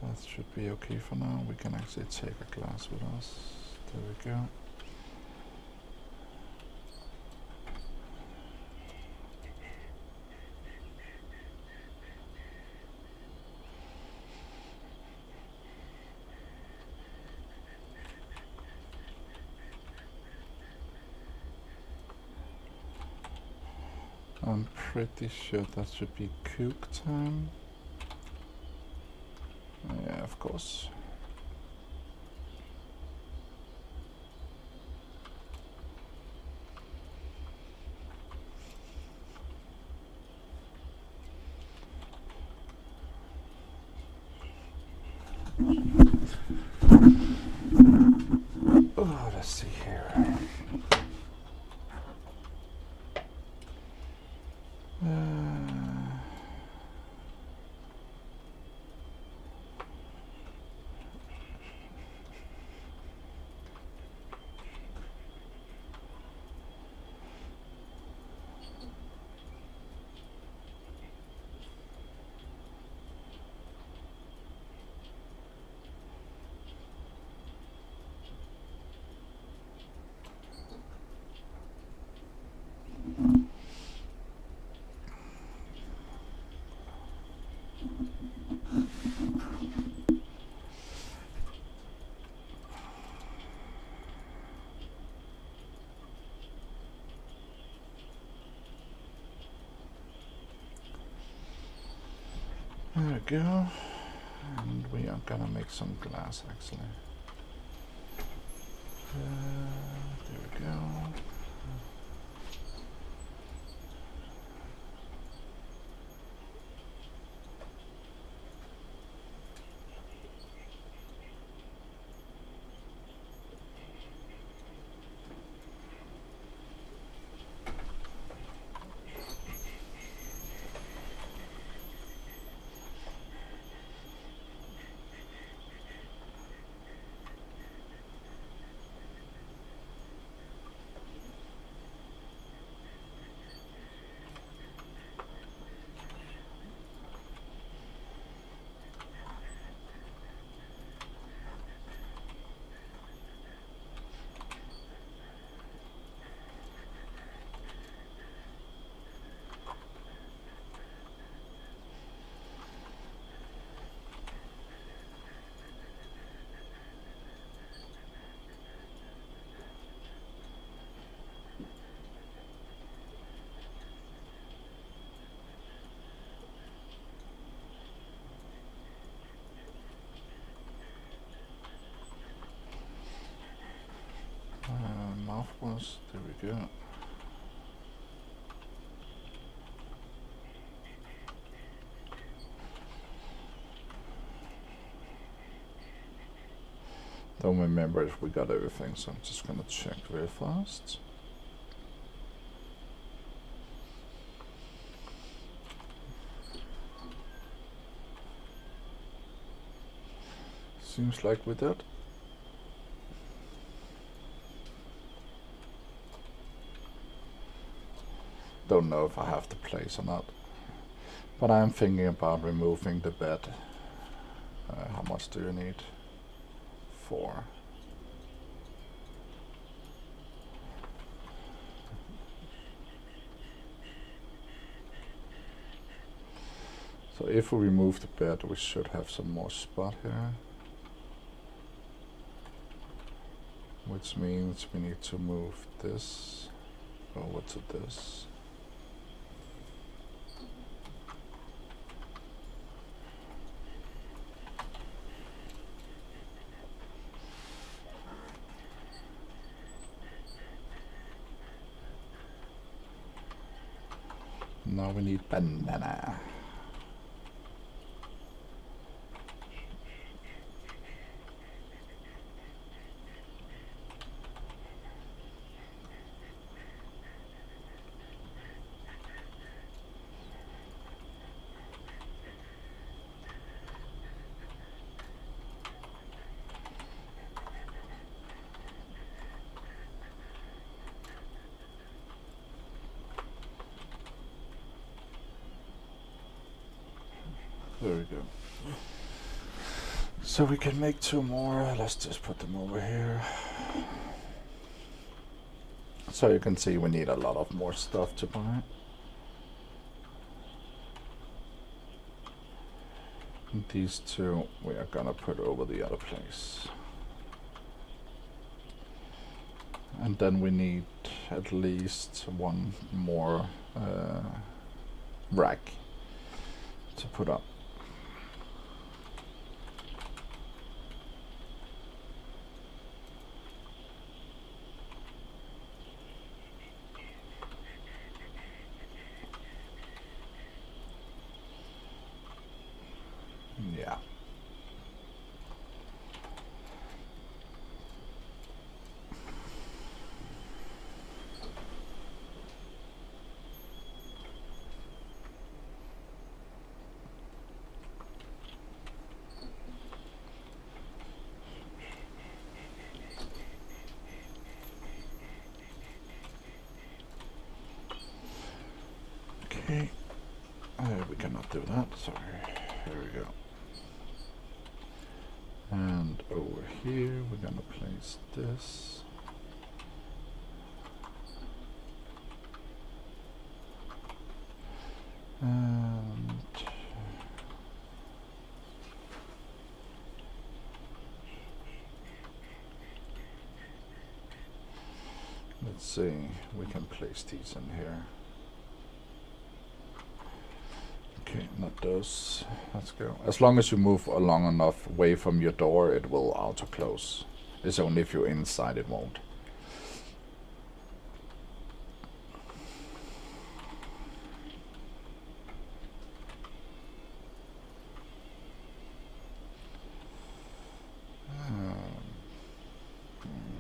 That should be okay for now. We can actually take a glass with us. There we go. I'm pretty sure that should be cook time. Yeah, of course. Oh, let's see here. There we go. And we are gonna make some glass actually. There we go. Mouthwash, there we go. Don't remember if we got everything, so I'm just gonna check very fast. Seems like we did. Don't know if I have the place or not, but I'm thinking about removing the bed. How much do you need? 4. So if we remove the bed, we should have some more spot here, which means we need to move this over to this. now we need banana. There we go. So we can make 2 more. Let's just put them over here. So you can see we need a lot of more stuff to buy. And these 2 we are gonna put over the other place. And then we need at least 1 more rack to put up. Yeah. Okay. We cannot do that, sorry. Here we go. And over here we're gonna place this. And let's see, we can place these in here. Okay, not those. Let's go. As long as you move long enough away from your door, it will auto close. It's only if you're inside it won't.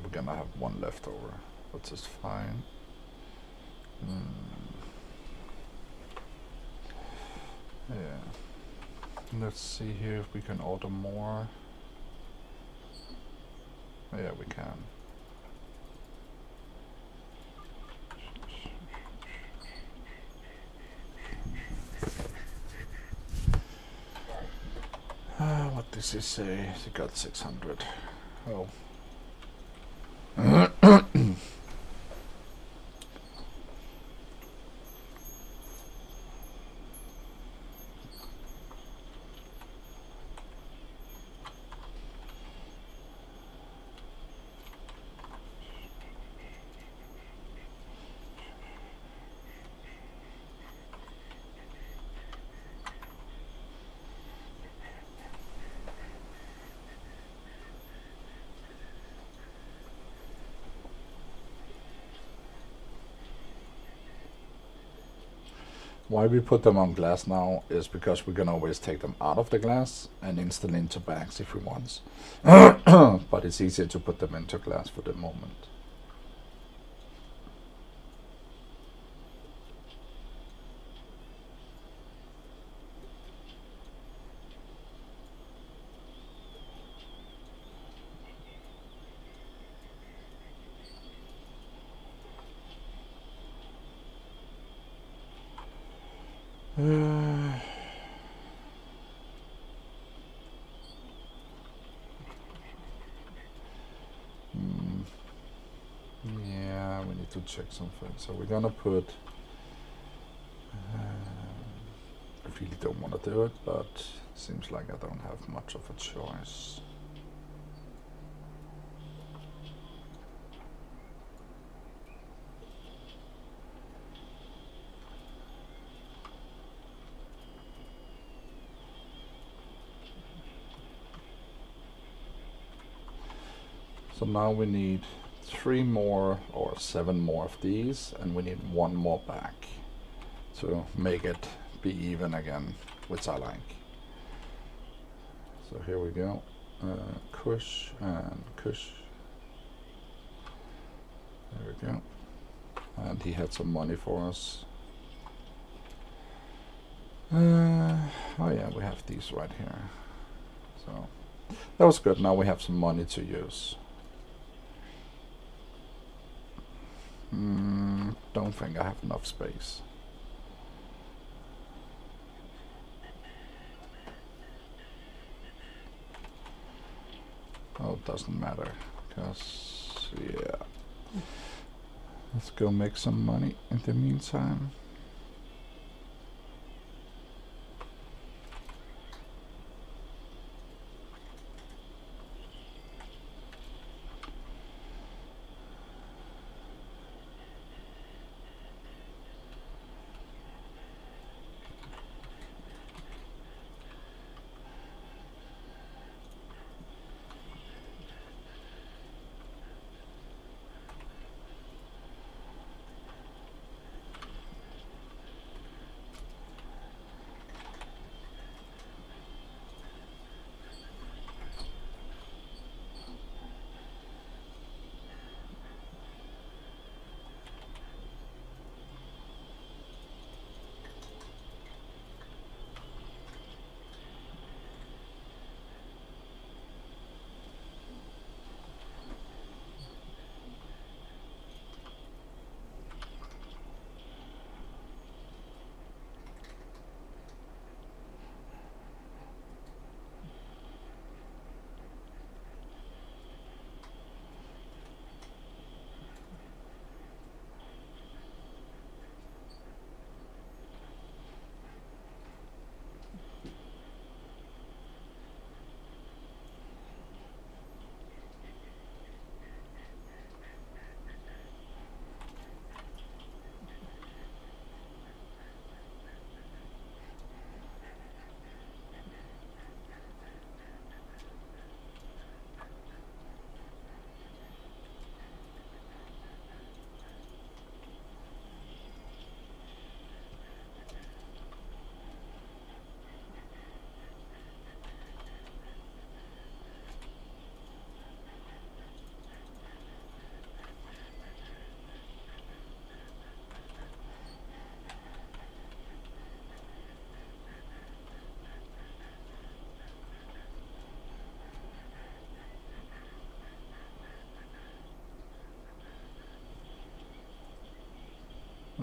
We're gonna have 1 left over, which is fine. Yeah. Let's see here if we can order more. Yeah, we can. What does he say? He got 600. Oh. Why we put them on glass now is because we can always take them out of the glass and install into bags if we want. But it's easier to put them into glass for the moment. Yeah, we need to check something. So we're gonna put. I really don't want to do it, but seems like I don't have much of a choice. So now we need 3 more or 7 more of these, and we need 1 more back to make it be even again, which I like. So here we go. Kush and Kush. There we go. And he had some money for us. Oh yeah, we have these right here. So that was good. Now we have some money to use. Don't think I have enough space. Oh, it doesn't matter, because, yeah. Let's go make some money in the meantime.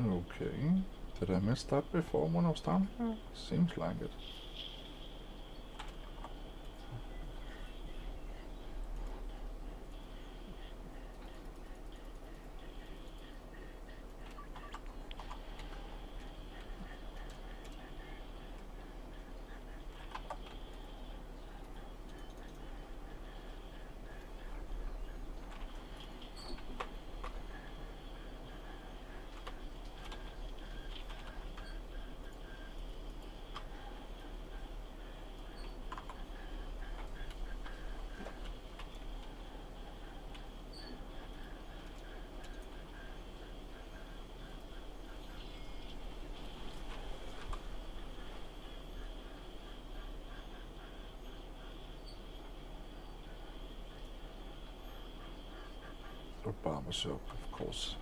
Okay, did I miss that before when I was down here? Seems like it. A barber shop, of course.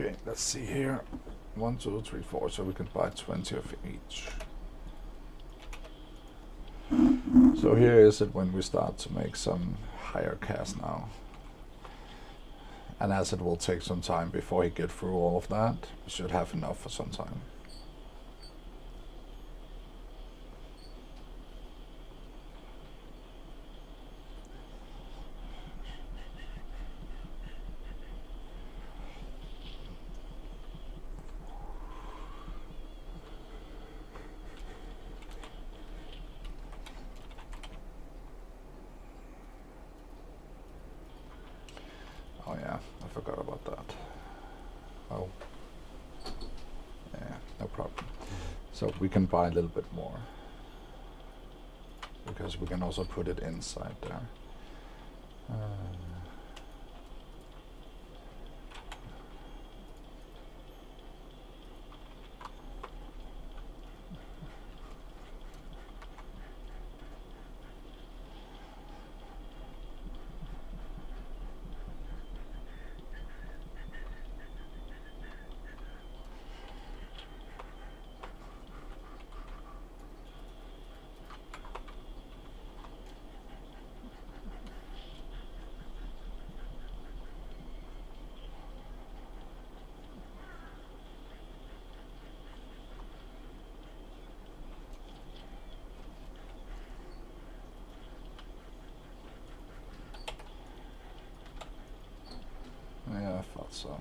Okay, let's see here. 1, 2, 3, 4, so we can buy 20 of each. So here is it when we start to make some higher casts now. And as it will take some time before he get through all of that, we should have enough for some time. Oh yeah, I forgot about that. Oh. Yeah, no problem. So we can buy a little bit more. Because we can also put it inside there. Yeah, I thought so.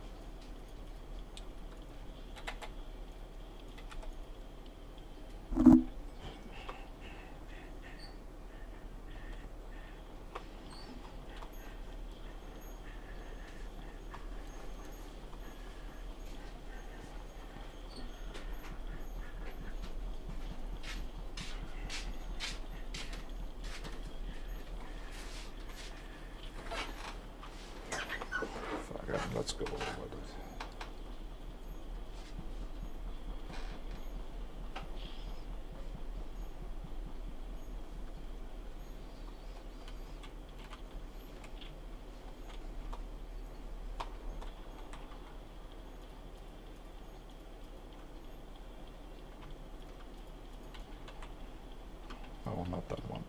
Fuck it, let's go over with it. Oh, not that one.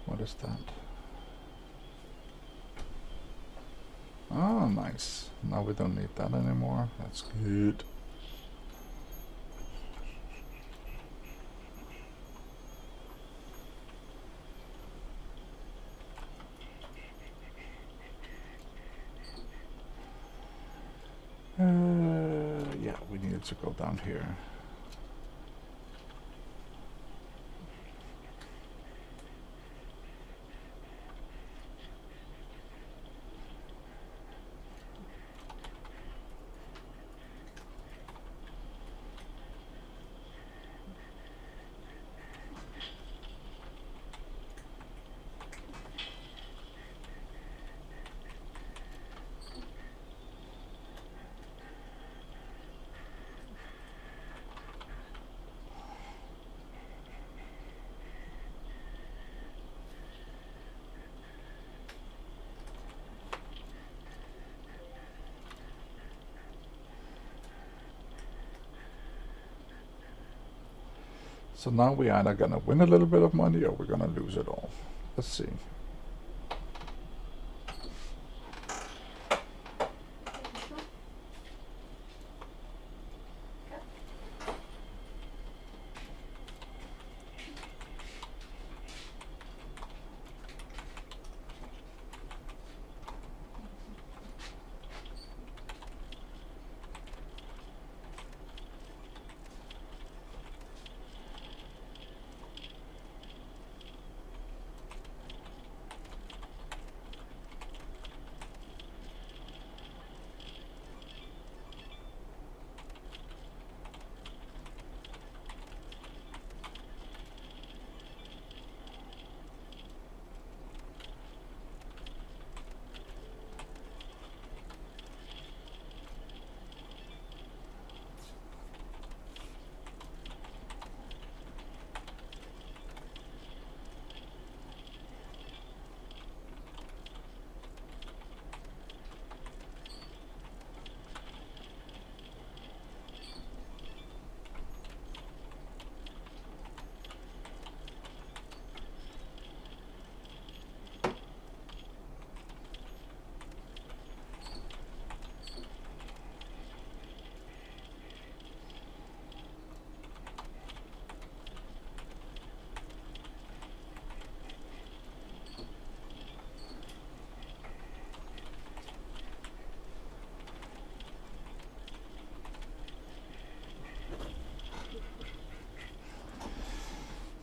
What is that? Oh, nice. Now we don't need that anymore. That's good. Yeah, we needed to go down here. So now we're either gonna win a little bit of money or we're gonna lose it all. Let's see.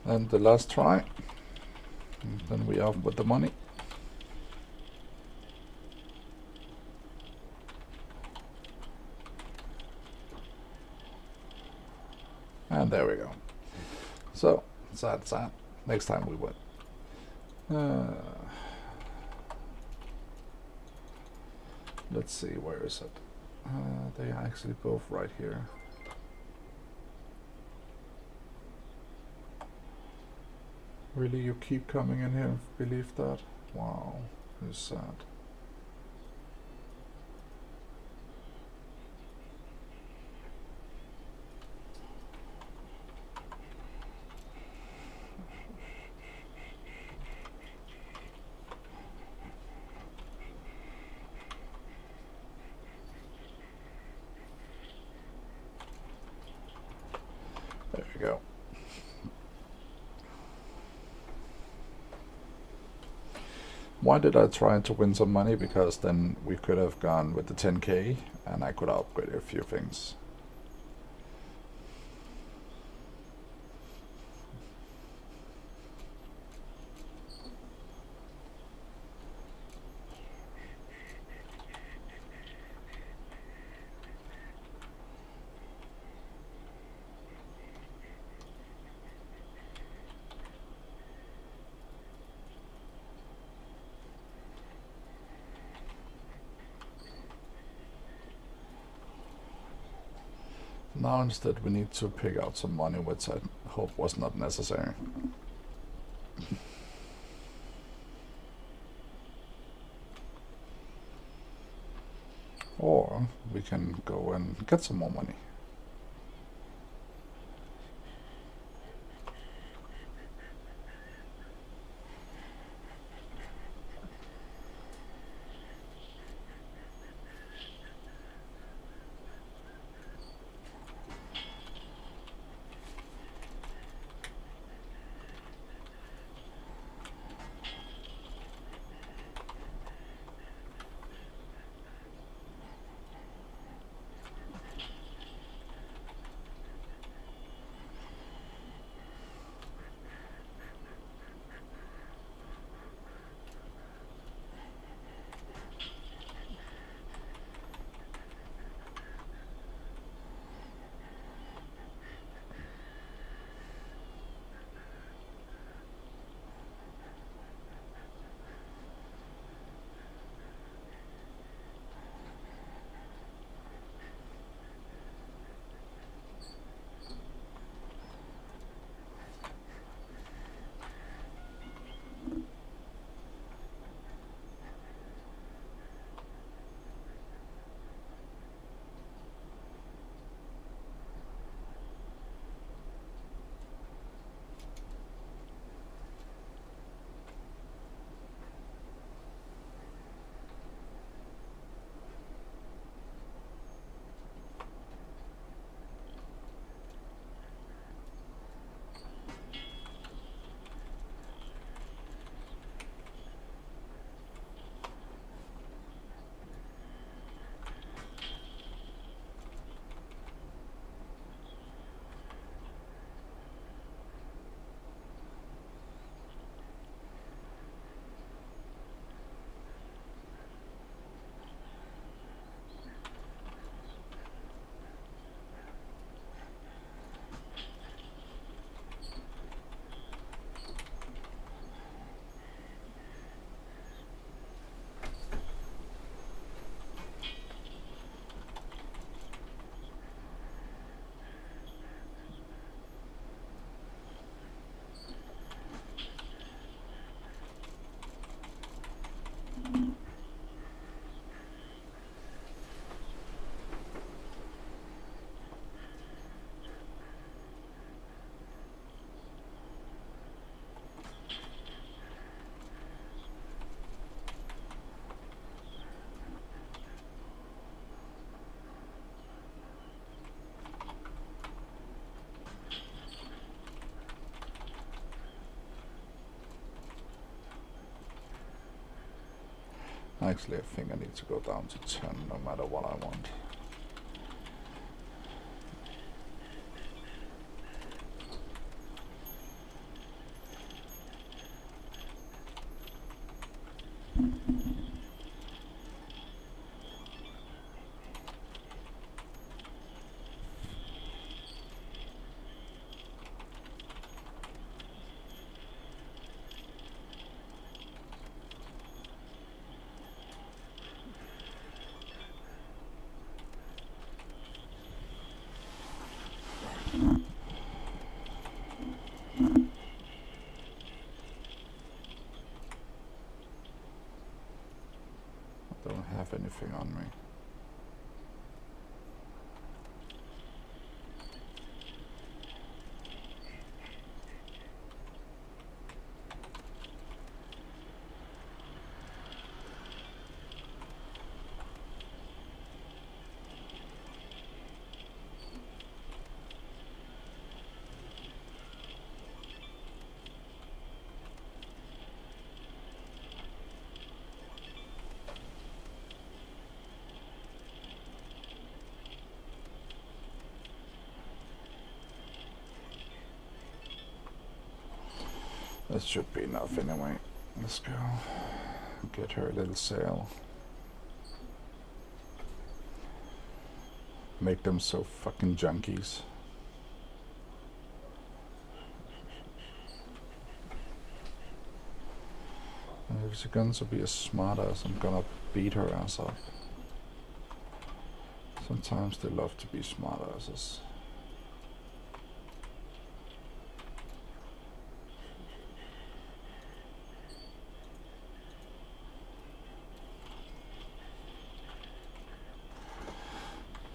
And the last try. And then we are with the money. And there we go. So, sad. Next time we win. Let's see, where is it? They are actually both right here. Really, you keep coming in here and believe that? Wow, it's sad. There we go. Why did I try to win some money? Because then we could have gone with the 10k and I could upgrade a few things. Now instead we need to pick out some money, which I hope was not necessary. Or we can go and get some more money. Actually, I think I need to go down to 10 no matter what I want. I don't have anything on me. That should be enough anyway. Let's go get her a little sail. Make them so fucking junkies. And if she's going to be as smart as, I'm gonna beat her ass up. Sometimes they love to be smart asses.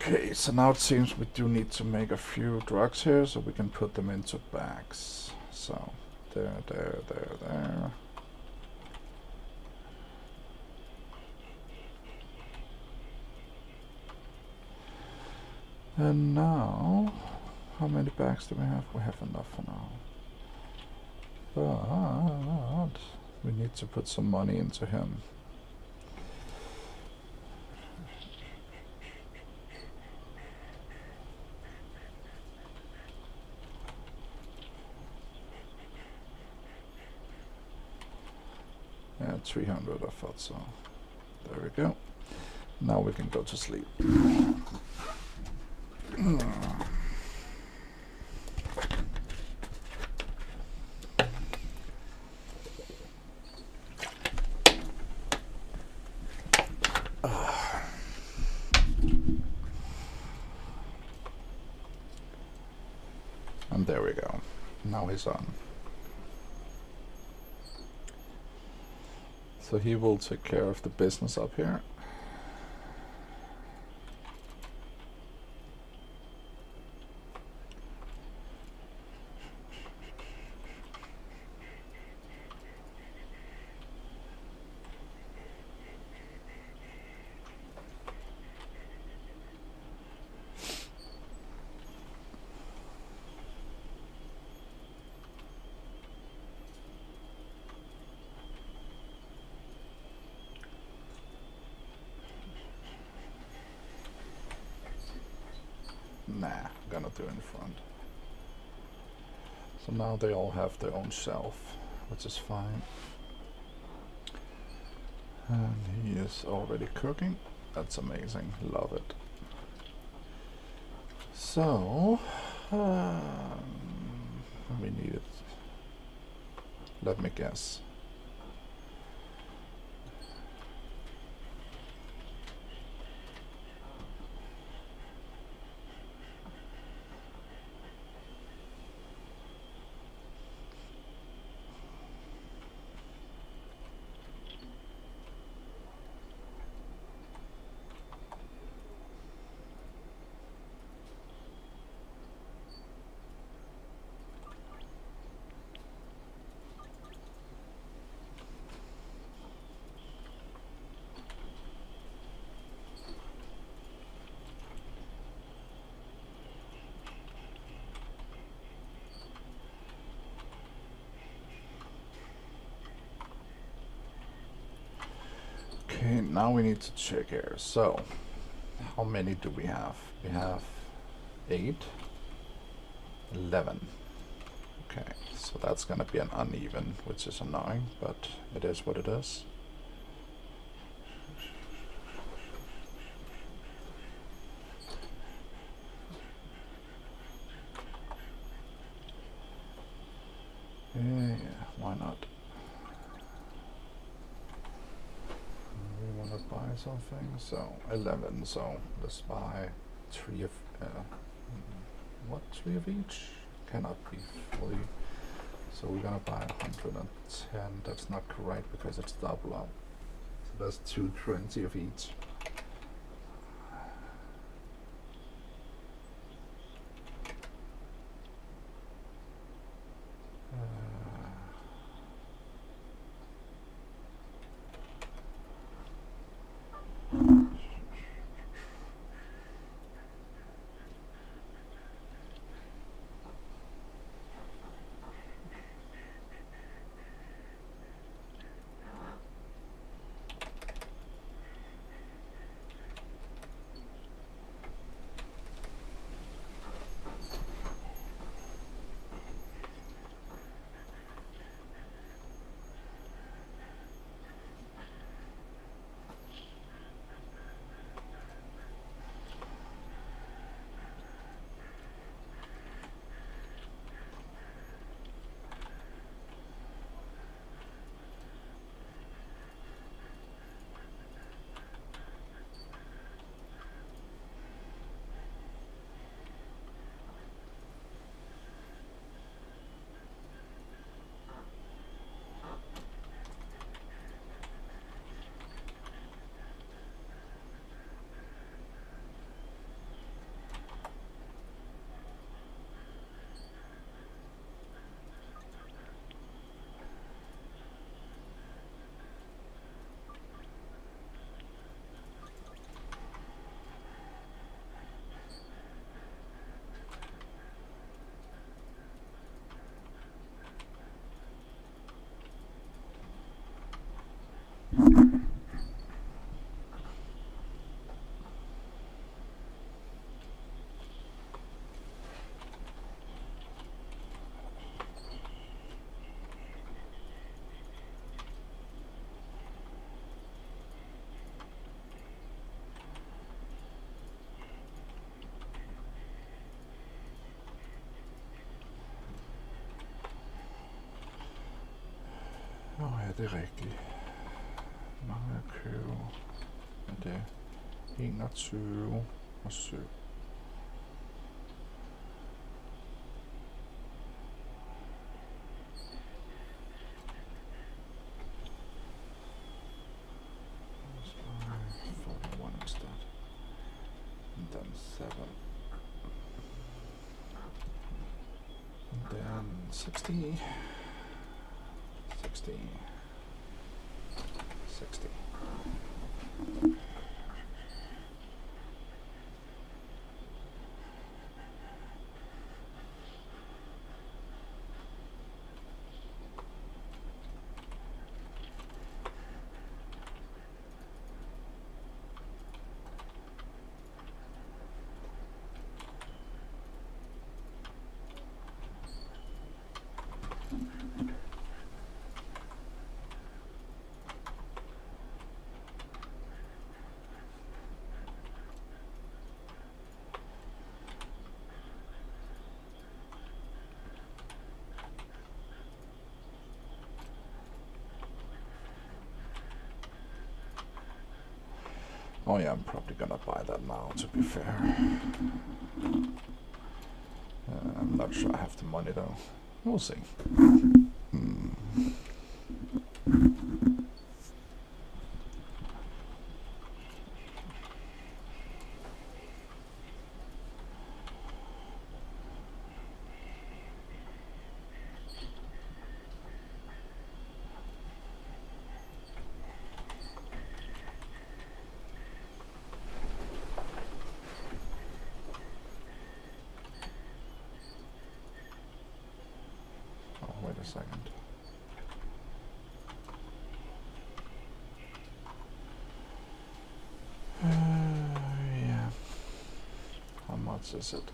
Okay, so now it seems we do need to make a few drugs here so we can put them into bags. So, there. And now, how many bags do we have? We have enough for now. But we need to put some money into him. Yeah, 300, I thought so. There we go. Now we can go to sleep. And there we go. Now he's on. So he will take care of the business up here. Nah, I'm gonna do in front. So now they all have their own shelf, which is fine. And he is already cooking. That's amazing, love it. So, we need it. Let me guess. now we need to check here. So, how many do we have? We have 8, 11. Okay, so that's gonna be an uneven, which is annoying, but it is what it is. Yeah, why not? We want to buy something, so 11, so let's buy 3 of, what, 3 of each? Cannot be fully, so we're gonna buy 110, that's not correct because it's double up, so that's 220 of each. Ja, det er rigtigt. Mange at købe. Men det er 21 og 7. And then 7. And then 60. 60. 60. Oh yeah, I'm probably gonna buy that now, to be fair. I'm not sure I have the money though. We'll see. Wait a second. much is it?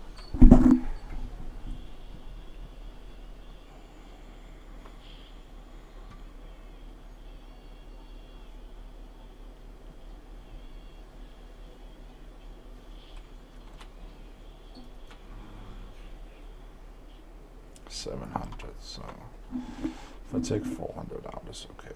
$700. So if I take 400 out, it's okay.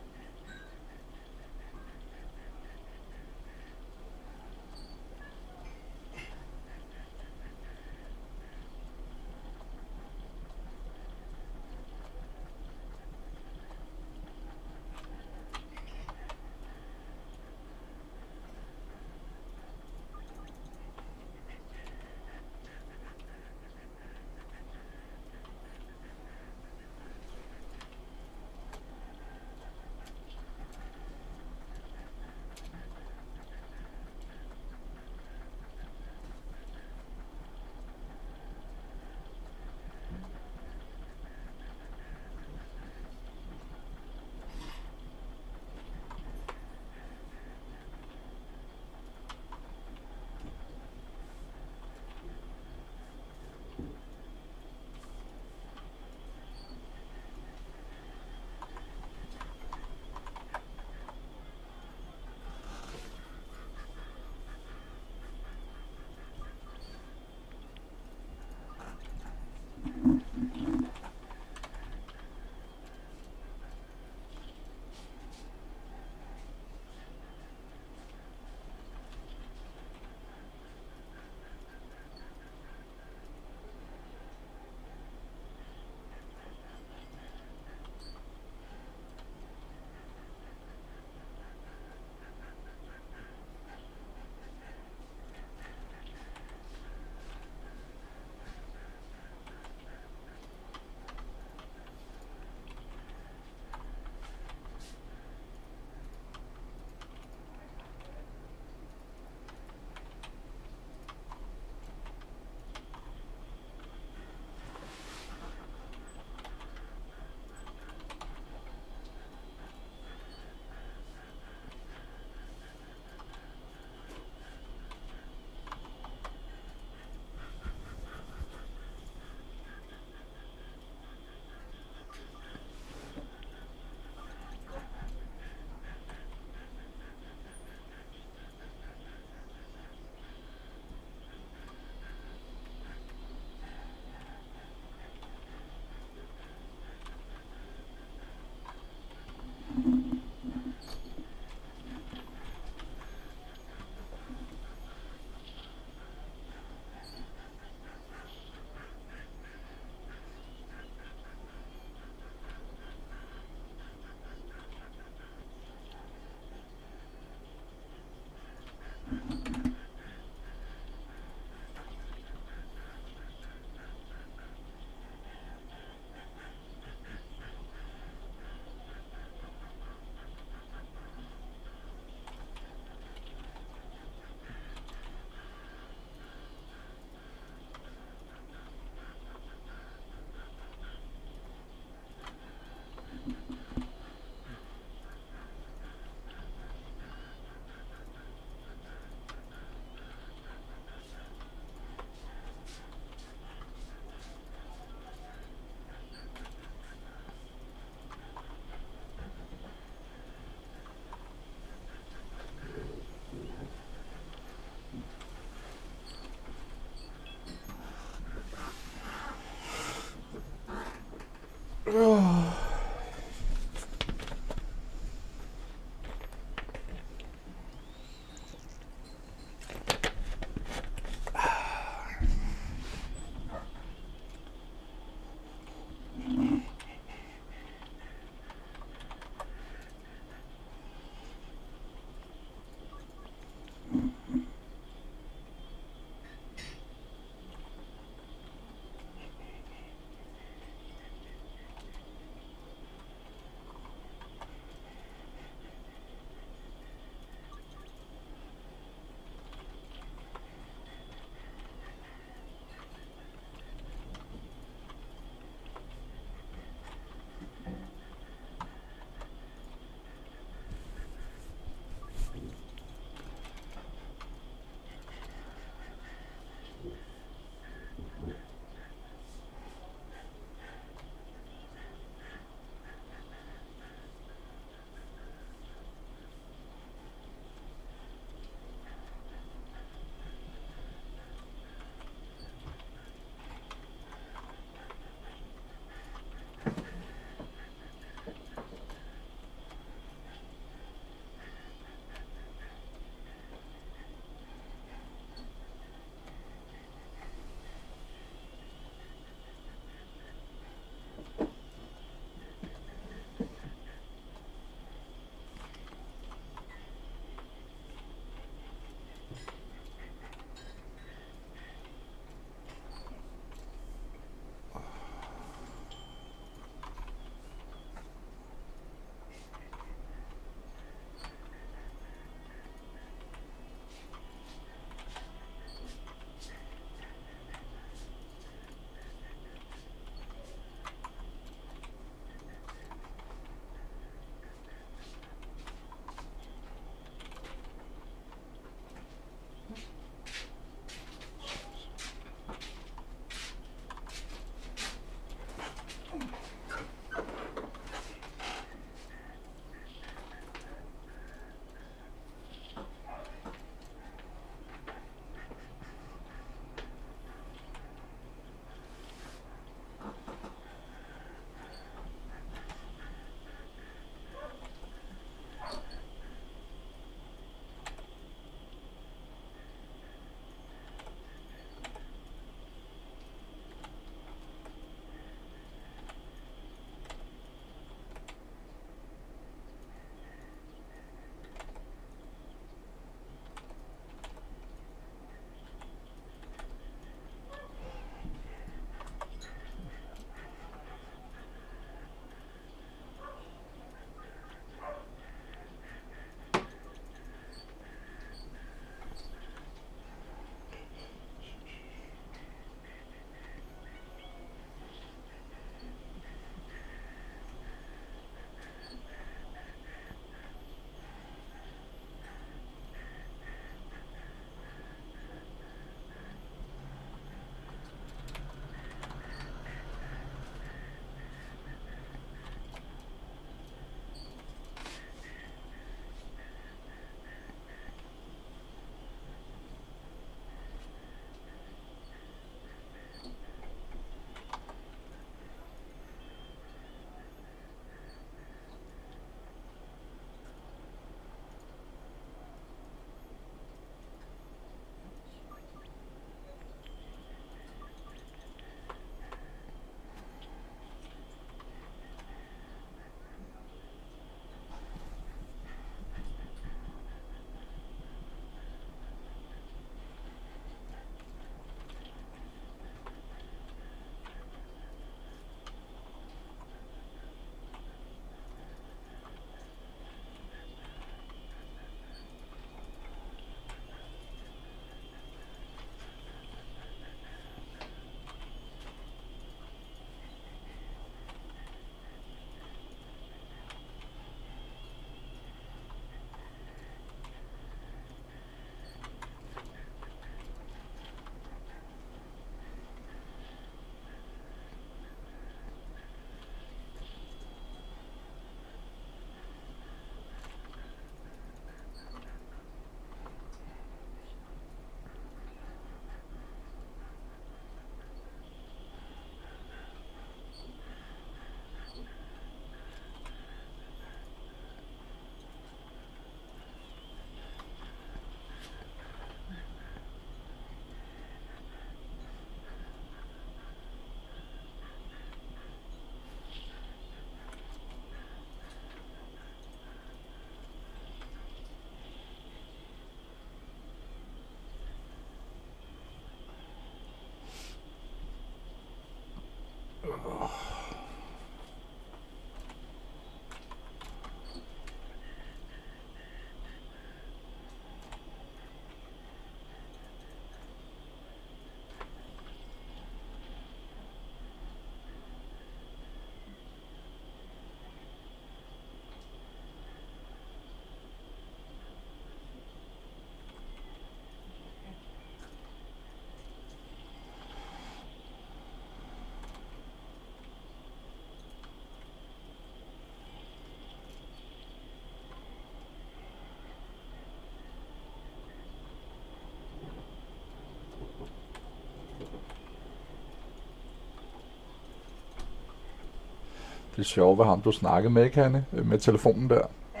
Det sjove ved ham, du snakkede med, ikke, Hanne? Med telefonen der. Ja.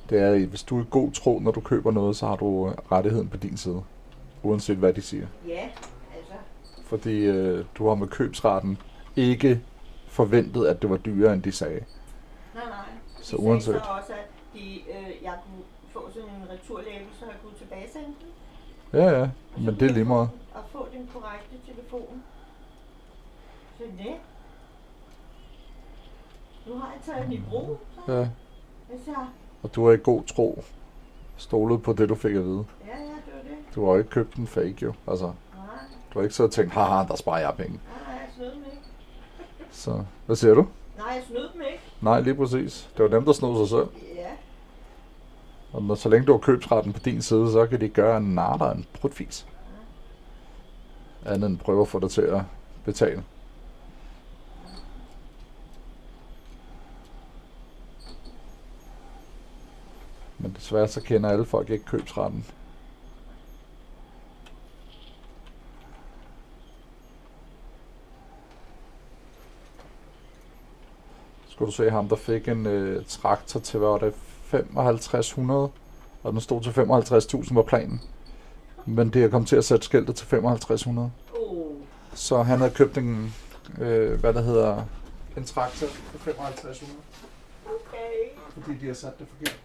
Det er, hvis du er i god tro, når du køber noget, så har du rettigheden på din side. Uanset hvad de siger. Ja, altså. Fordi du har med købsretten ikke forventet, at det var dyrere, end de sagde. Nej. Så De uanset. sagde så også, at jeg kunne få sådan en returlabel, så jeg kunne tilbagesende den. Ja, men det er lige meget. Og få den korrekte telefon. Så det. Nu har jeg taget den i brug. Så. Ja, Hvis jeg... og du er i god tro. Stolet på det, du fik at vide. Ja, det var det. Du har ikke købt en fake, jo. Altså, Nej, du har ikke så tænkt, haha, der sparer jeg penge. jeg snød dem ikke. Så, hvad siger du? Nej, jeg snød dem ikke. Nej, lige præcis. Det var dem, der snod sig selv. Ja. Og så længe du har købsretten på din side, så kan de gøre en narter en prutfis. Andet end prøve at få dig til at betale. Men desværre så kender alle folk ikke købsretten. Skulle du se ham, der fik en traktor til, hvad var det, 5500, og den stod til 55.000 var planen. Men det er kommet til at sætte skiltet til 5500. Så han havde købt en, en traktor for 5500. Okay. Fordi de har sat det forkert.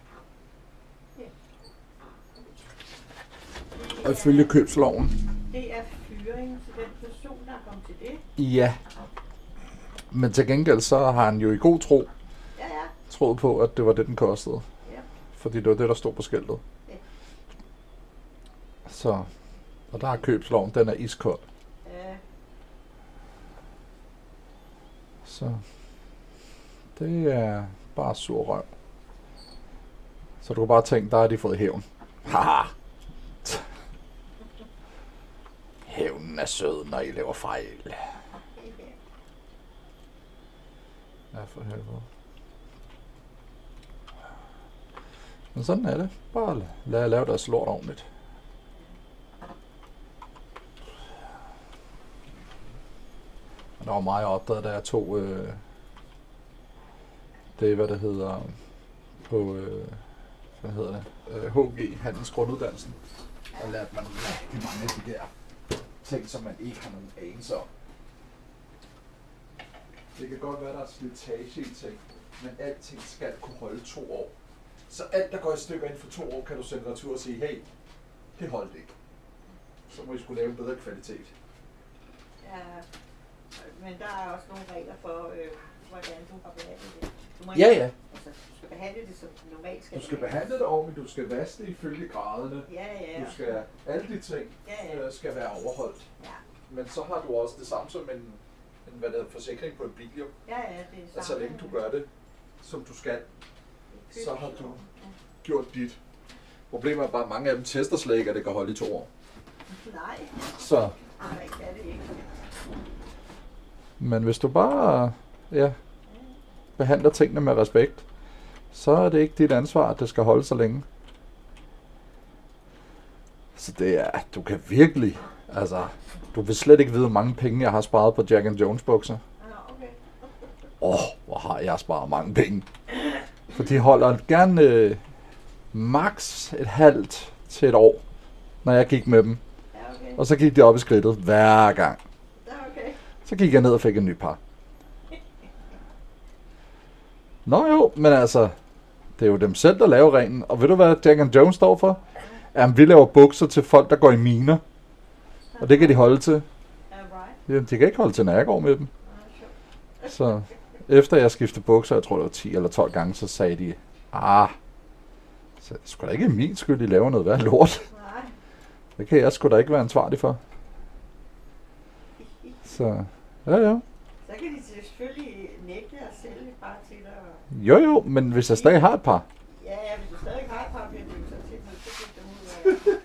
Og ifølge købsloven. Det er fyring til den person, der er kommet til det. Ja. Men til gengæld så har han jo i god tro Ja. troet på, at det var det, den kostede. Ja. Fordi det var det, der stod på skiltet. Ja. Så, og der er købsloven, den er iskold. Ja. Så det er bare sur røv. Så du kan bare tænke, der har de fået hævn. Haha! Hævnen er sød, når I laver fejl. Ja, for helvede. Men sådan er det. Bare lad jer lave deres lort ordentligt. Og der var meget opdaget, da jeg tog det, hvad det hedder, på, HG, Handels Grunduddannelsen. Der lærte man rigtig mange af de der ting, som man ikke har nogen anelse om. Det kan godt være, der er slitage i ting, men alting skal kunne holde 2 år. Så alt, der går i stykker inden for 2 år, kan du sende retur og sige, hey, det holdt ikke. Så må I skulle lave en bedre kvalitet. Ja. Men der er også nogle regler for, hvordan du har behandlet det. Du må Ja. Altså, du skal behandle det, som det normalt skal. Du skal behandle det ordentligt, du skal vaske det ifølge graderne. Ja. Du skal, alle de ting skal være overholdt. Ja. Men så har du også det samme som en forsikring på en bil, jo. Ja, det er samme. At så længe du gør det, som du skal, så har du gjort dit. Problemet er bare, at mange af dem tester slet ikke, at det kan holde i 2 år. Nej. Så. Nej, det er det ikke. Men hvis du bare behandler tingene med respekt, så er det ikke dit ansvar, at det skal holde så længe. Så det er, du kan virkelig, altså, du vil slet ikke vide, hvor mange penge jeg har sparet på Jack and Jones bukser. Okay. Hvor har jeg sparet mange penge. For de holder gerne max et halvt til et år, når jeg gik med dem. Ja, okay. Og så gik de op i skridtet hver gang. Ja, okay. Så gik jeg ned og fik en ny par. Nå jo, men altså, det er jo dem selv, der laver reglen. Og ved du, hvad Jack and Jones står for? Jamen, vi laver bukser til folk, der går i miner. Og det kan de holde til. Jamen, de kan ikke holde til, når jeg går med dem. Så efter jeg skiftede bukser, jeg tror det var 10 eller 12 gange, så sagde de, så det er sgu da ikke min skyld, de laver noget værd lort. Nej. Det kan jeg sgu da ikke være ansvarlig for. Så, ja. Så kan de selvfølgelig nægte at sælge bare til dig. Jo, men hvis jeg stadig har et par. Ja, hvis du stadig har et par, bliver det jo så til, at så dem ud af.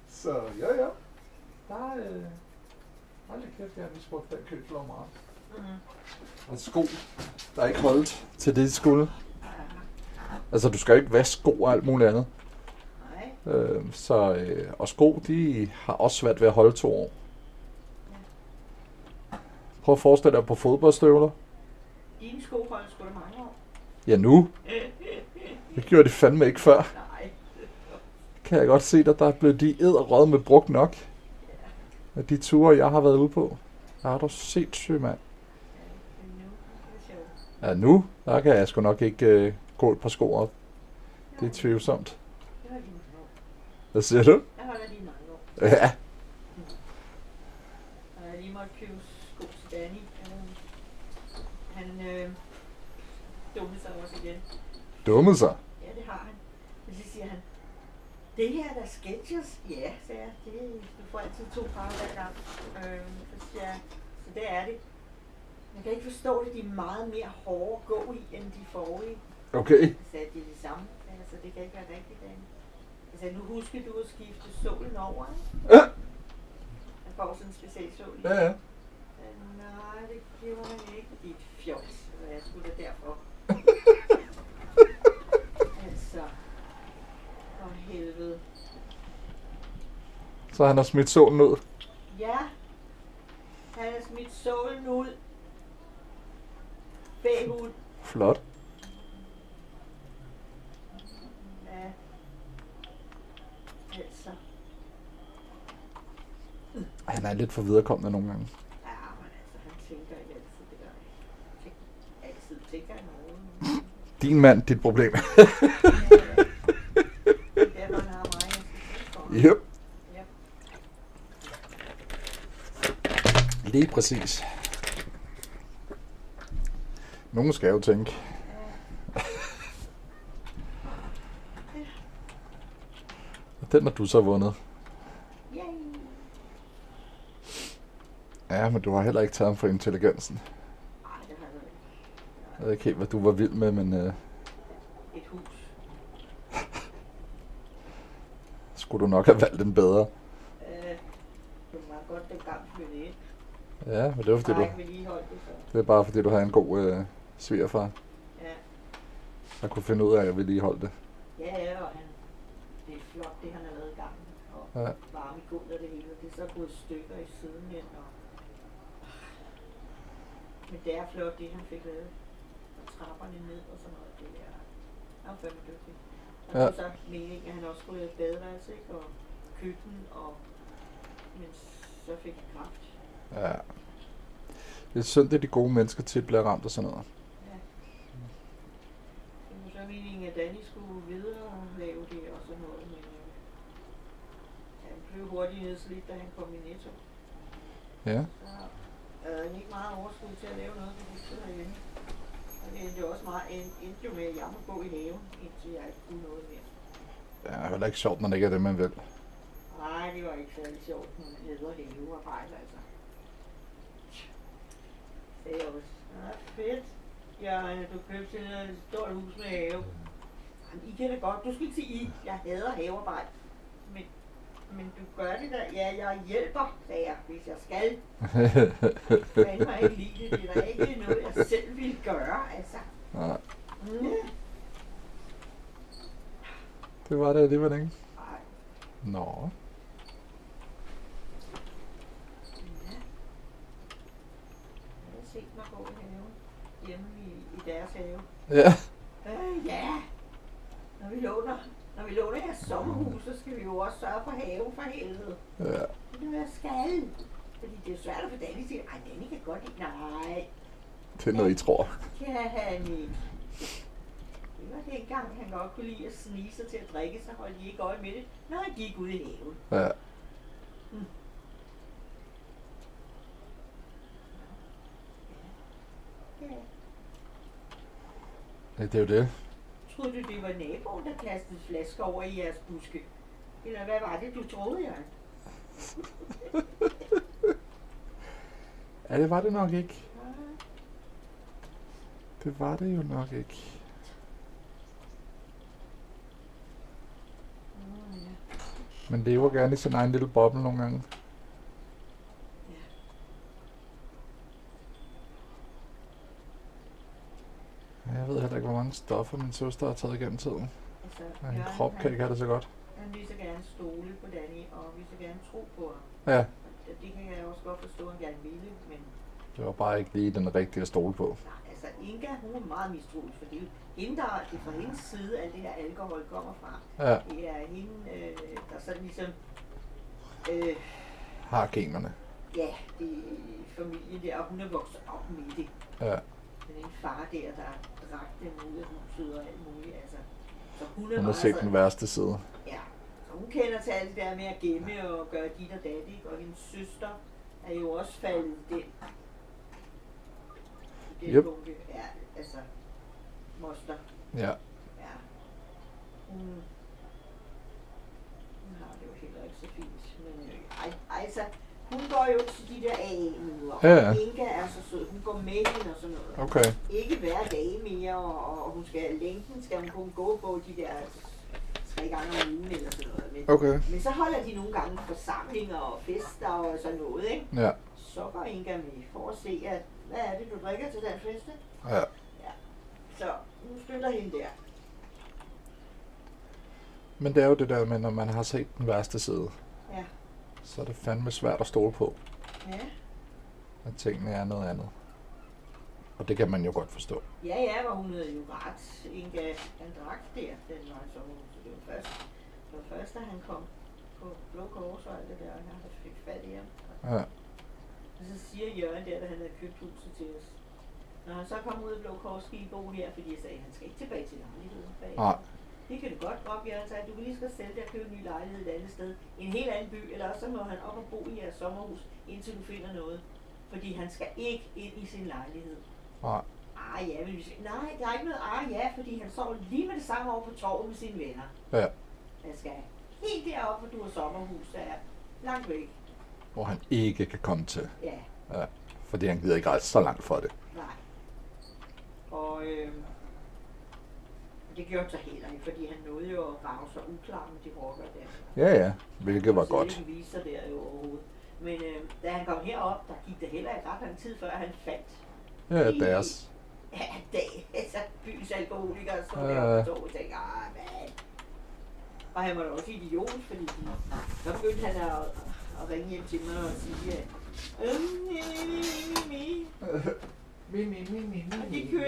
Så, ja. Der er, hold da kæft, jeg har misbrugt den købslov meget. Og sko, der er ikke holdt til det, de skulle. Altså, du skal ikke vaske sko og alt muligt andet. Nej. Og sko, de har også svært ved at holde 2 år. Prøv at forestille dig på fodboldstøvler. Dine sko holder sgu da mange år. Ja, nu. Det gjorde de fandme ikke før. Nej. Kan jeg godt se dig, der er blevet de edderrød med brugt nok. Af de ture, jeg har været ude på. Der har du set syg, mand. Ja, nu. Der kan jeg sgu nok ikke gå et par sko op. Det er tvivlsomt. Hvad siger du? Jeg holder lige mange år. Ja. Og jeg lige måtte købe sko til Danny. Han dummede sig også igen. Dumme sig. Ja, det har han. Men så siger han, det her er da Skechers. Ja, sagde jeg. Du får altid 2 par hver gang. Så siger jeg, så det er det. Jeg kan ikke forstå det, de er meget mere hårde at gå i, end de forrige. Okay. Jeg sagde, de er det samme. Altså, det kan ikke være rigtigt, Danny. Jeg sagde, nu husker du at skifte sålen over, ikke? Ja. Han får sådan en specialsål. Ja, ja. Nej, det gjorde han ikke. Det er et fjols. Jeg skulle da derfor. Altså, for helvede. Så han har smidt sålen ud. Ja, han har smidt sålen ud. Bagud. Flot. Ja. Altså. Han er lidt for viderekommende nogle gange. Ja, men altså, han tænker ikke altid det der. Altid tænker han noget. Din mand, dit problem. Det er derfor, han har mig, jeg skal tænke for. Yep. Yep. Lige præcis. Nogen skal jo tænke. Og den har du så vundet. Yay. Ja, men du har heller ikke taget ham for intelligensen. Ej, det har jeg ikke. Jeg ved ikke helt, hvad du var vild med, men Et hus. skulle du nok have valgt den bedre. Det var godt, den gang flyttede ind. Ja, men det var fordi Bare du... ikke vedligeholdt det, så. Det er bare fordi, du har en god svigerfar, Ja. der kunne finde ud af at vedligeholde det. Ja, og det er flot, det han har lavet i gangen. Og Ja. varme i gulvet og det hele. Det er så gået i stykker i sidenhen. Og... Men det er flot, det han fik lavet. Og trapperne ned og sådan noget. Det er... Han var fandme dygtig. Og Ja. det var så meningen, at han også skulle lave badeværelse, ikke? Og køkken og... Men så fik han kraft. Ja. Det er synd, at de gode mennesker tit bliver ramt af sådan noget. Ja. Det var så meningen, at Danny skulle videre og lave det og sådan noget, men han blev hurtigt nedslidt, da han kom i Netto. Ja. Så havde han ikke meget overskud til at lave noget, da han sidder hjemme. Og det endte jo også meget, endte jo med, at jeg må gå i haven, indtil jeg ikke kunne noget mere. Det er heller ikke sjovt, når det ikke er det, man vil. Nej, det var ikke særlig sjovt, når man hedder havearbejde, altså. Det er også fedt. Ja, du købte et stort hus med have. Jamen, I kan det godt. Du skal ikke sige I. Jeg hader havearbejde. Men du gør det der. Ja, jeg hjælper, sagde jeg, hvis jeg skal. Jeg kan ikke lide det. Det er da ikke noget, jeg selv vil gøre, altså. Nej, Mm. det var det alligevel ikke. Nej. Nå. Ja. Jeg har set mig gå i haven. Hjemme i deres have. Ja. Ja. Når vi låner jeres sommerhus, så skal vi jo også sørge for haven for helvede. Ja. Det er det, jeg skal. Fordi det er svært at få Danny til. Ej, Danny kan godt lide. Nej, Det er noget, I tror. kan han ikke. Det var dengang, han godt kunne lide at snige sig til at drikke, så holdt I ikke øje med det, når han gik ud i haven. Ja. Ja. Ja, det er jo det. Troede du, det var naboen, der kastede flasker over i jeres buske? Eller hvad var det, du troede, jeg? Ja, det var det nok ikke. Nej. Det var det jo nok ikke. Ja. Men lever gerne i sin egen lille boble nogle gange. Jeg ved heller ikke, hvor mange stoffer min søster har taget igennem tiden. Altså, Og en Jørgen, krop kan ikke have det så godt. Han vil så gerne stole på Danny, og vil så gerne tro på ham. Ja, Og det kan jeg også godt forstå, at han gerne ville, men Det var bare ikke lige den rigtige at stole på. Nej, altså Inga, hun er meget mistroisk, for det er jo hende, det er fra hendes side, at det her alkohol kommer fra. Ja. Det er hende, der sådan ligesom, Har generne. ja, det er familien der, og hun er vokset op med det. Ja. Men en far der drak dem ud af huset og alt muligt, altså. Så hun er Hun har meget set sådan, den værste side. ja, så hun kender til alt det der med at gemme og gøre dit og dat, ikke? Og hendes søster er jo også faldet i den. I den Yep. bunke. Ja, altså, moster. Ja. Ja. Hun har det jo heller ikke så fint. Men altså, hun går jo til de der AA-møder. Ja. Inga er så sød. Hun går med hende og sådan noget. Okay. Ikke hver dag mere, og hun skal længden skal hun kun gå på de der 3 gange om ugen eller sådan noget. Men så holder de nogle gange forsamlinger og fester og sådan noget, ikke? Ja. Så går Inga med for at se, at hvad er det, du drikker til den fest? Ikke? Ja. Ja. Så hun støtter hende der. Men det er jo det der med, når man har set den værste side, Ja. så er det fandme svært at stole på, Ja. at tingene er noget andet. Og det kan man jo godt forstå. Ja, hvor hun havde jo ret. Inga, han drak der, den var så det var først, da han kom på Blå Kors og alt det der, og han fik fat i ham. Ja. Og så siger Jørgen der, da han havde købt huset til os. Når han så kom ud af Blå Kors, skal I bo her, fordi jeg sagde, at han skal ikke tilbage til lejligheden bag. Nej. Det kan du godt op, Jørgen sagde, du kan lige skal sælge og købe en ny lejlighed et andet sted. I en helt anden by, eller også så må han op og bo i jeres sommerhus, indtil du finder noget. Fordi han skal ikke ind i sin lejlighed. Nej. Ja, men nej, der er ikke noget ja, fordi han sover lige med det samme over på torvet med sine venner. Ja. Han skal helt deroppe, hvor du har sommerhus, der er langt væk. Hvor han ikke kan komme til. Ja, Ja. Fordi han gider ikke rejse så langt for det. nej. Og det gjorde så heller ikke, fordi han nåede jo at rave sig uklar med de rocker der. Ja, hvilket var Så godt. det ikke vise sig der jo overhovedet. Men da han kom herop, der gik det heller ikke ret lang tid, før han fandt. Ja, deres. Ja, altså byens alkoholikere, som Ja. der på toget og tænkte, man. Og han var da også idiot, fordi så begyndte han at ringe hjem til mig og sige,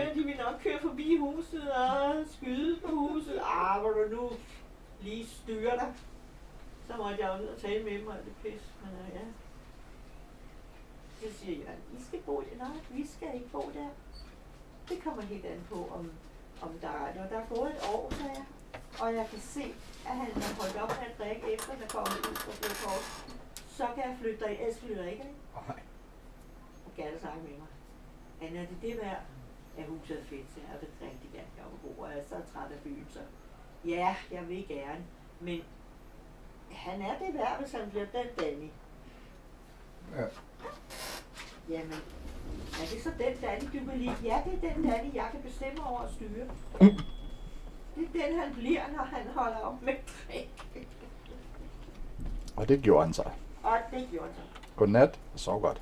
og de vil nok køre forbi huset og skyde på huset. Hvor du nu lige styrer dig. Så måtte jeg jo ned og tale med dem, og det pis. Men ja. Så siger jeg, I skal bo der. Nej, vi skal ikke bo der. Det kommer helt an på, om der er gået et år, sagde jeg. Og jeg kan se, at han har holdt op med at drikke efter, at der kommer ud fra Blå Kors. Så kan jeg flytte dig, ellers flytter jeg ikke. Nej. Og Gerda sagde med mig, Anna, det er værd, at huset er fedt, så jeg vil rigtig gerne komme og bo, og jeg er så træt af byen, så ja, jeg vil gerne, men han er det værd, hvis han bliver den Danny. Ja. Jamen, er det så den Danny, du vil lide? Ja, det er den Danny, jeg kan bestemme over at styre. Det er den, han bliver, når han holder op med drik. Og det gjorde han så. Og det gjorde han så. Godnat, og sov godt.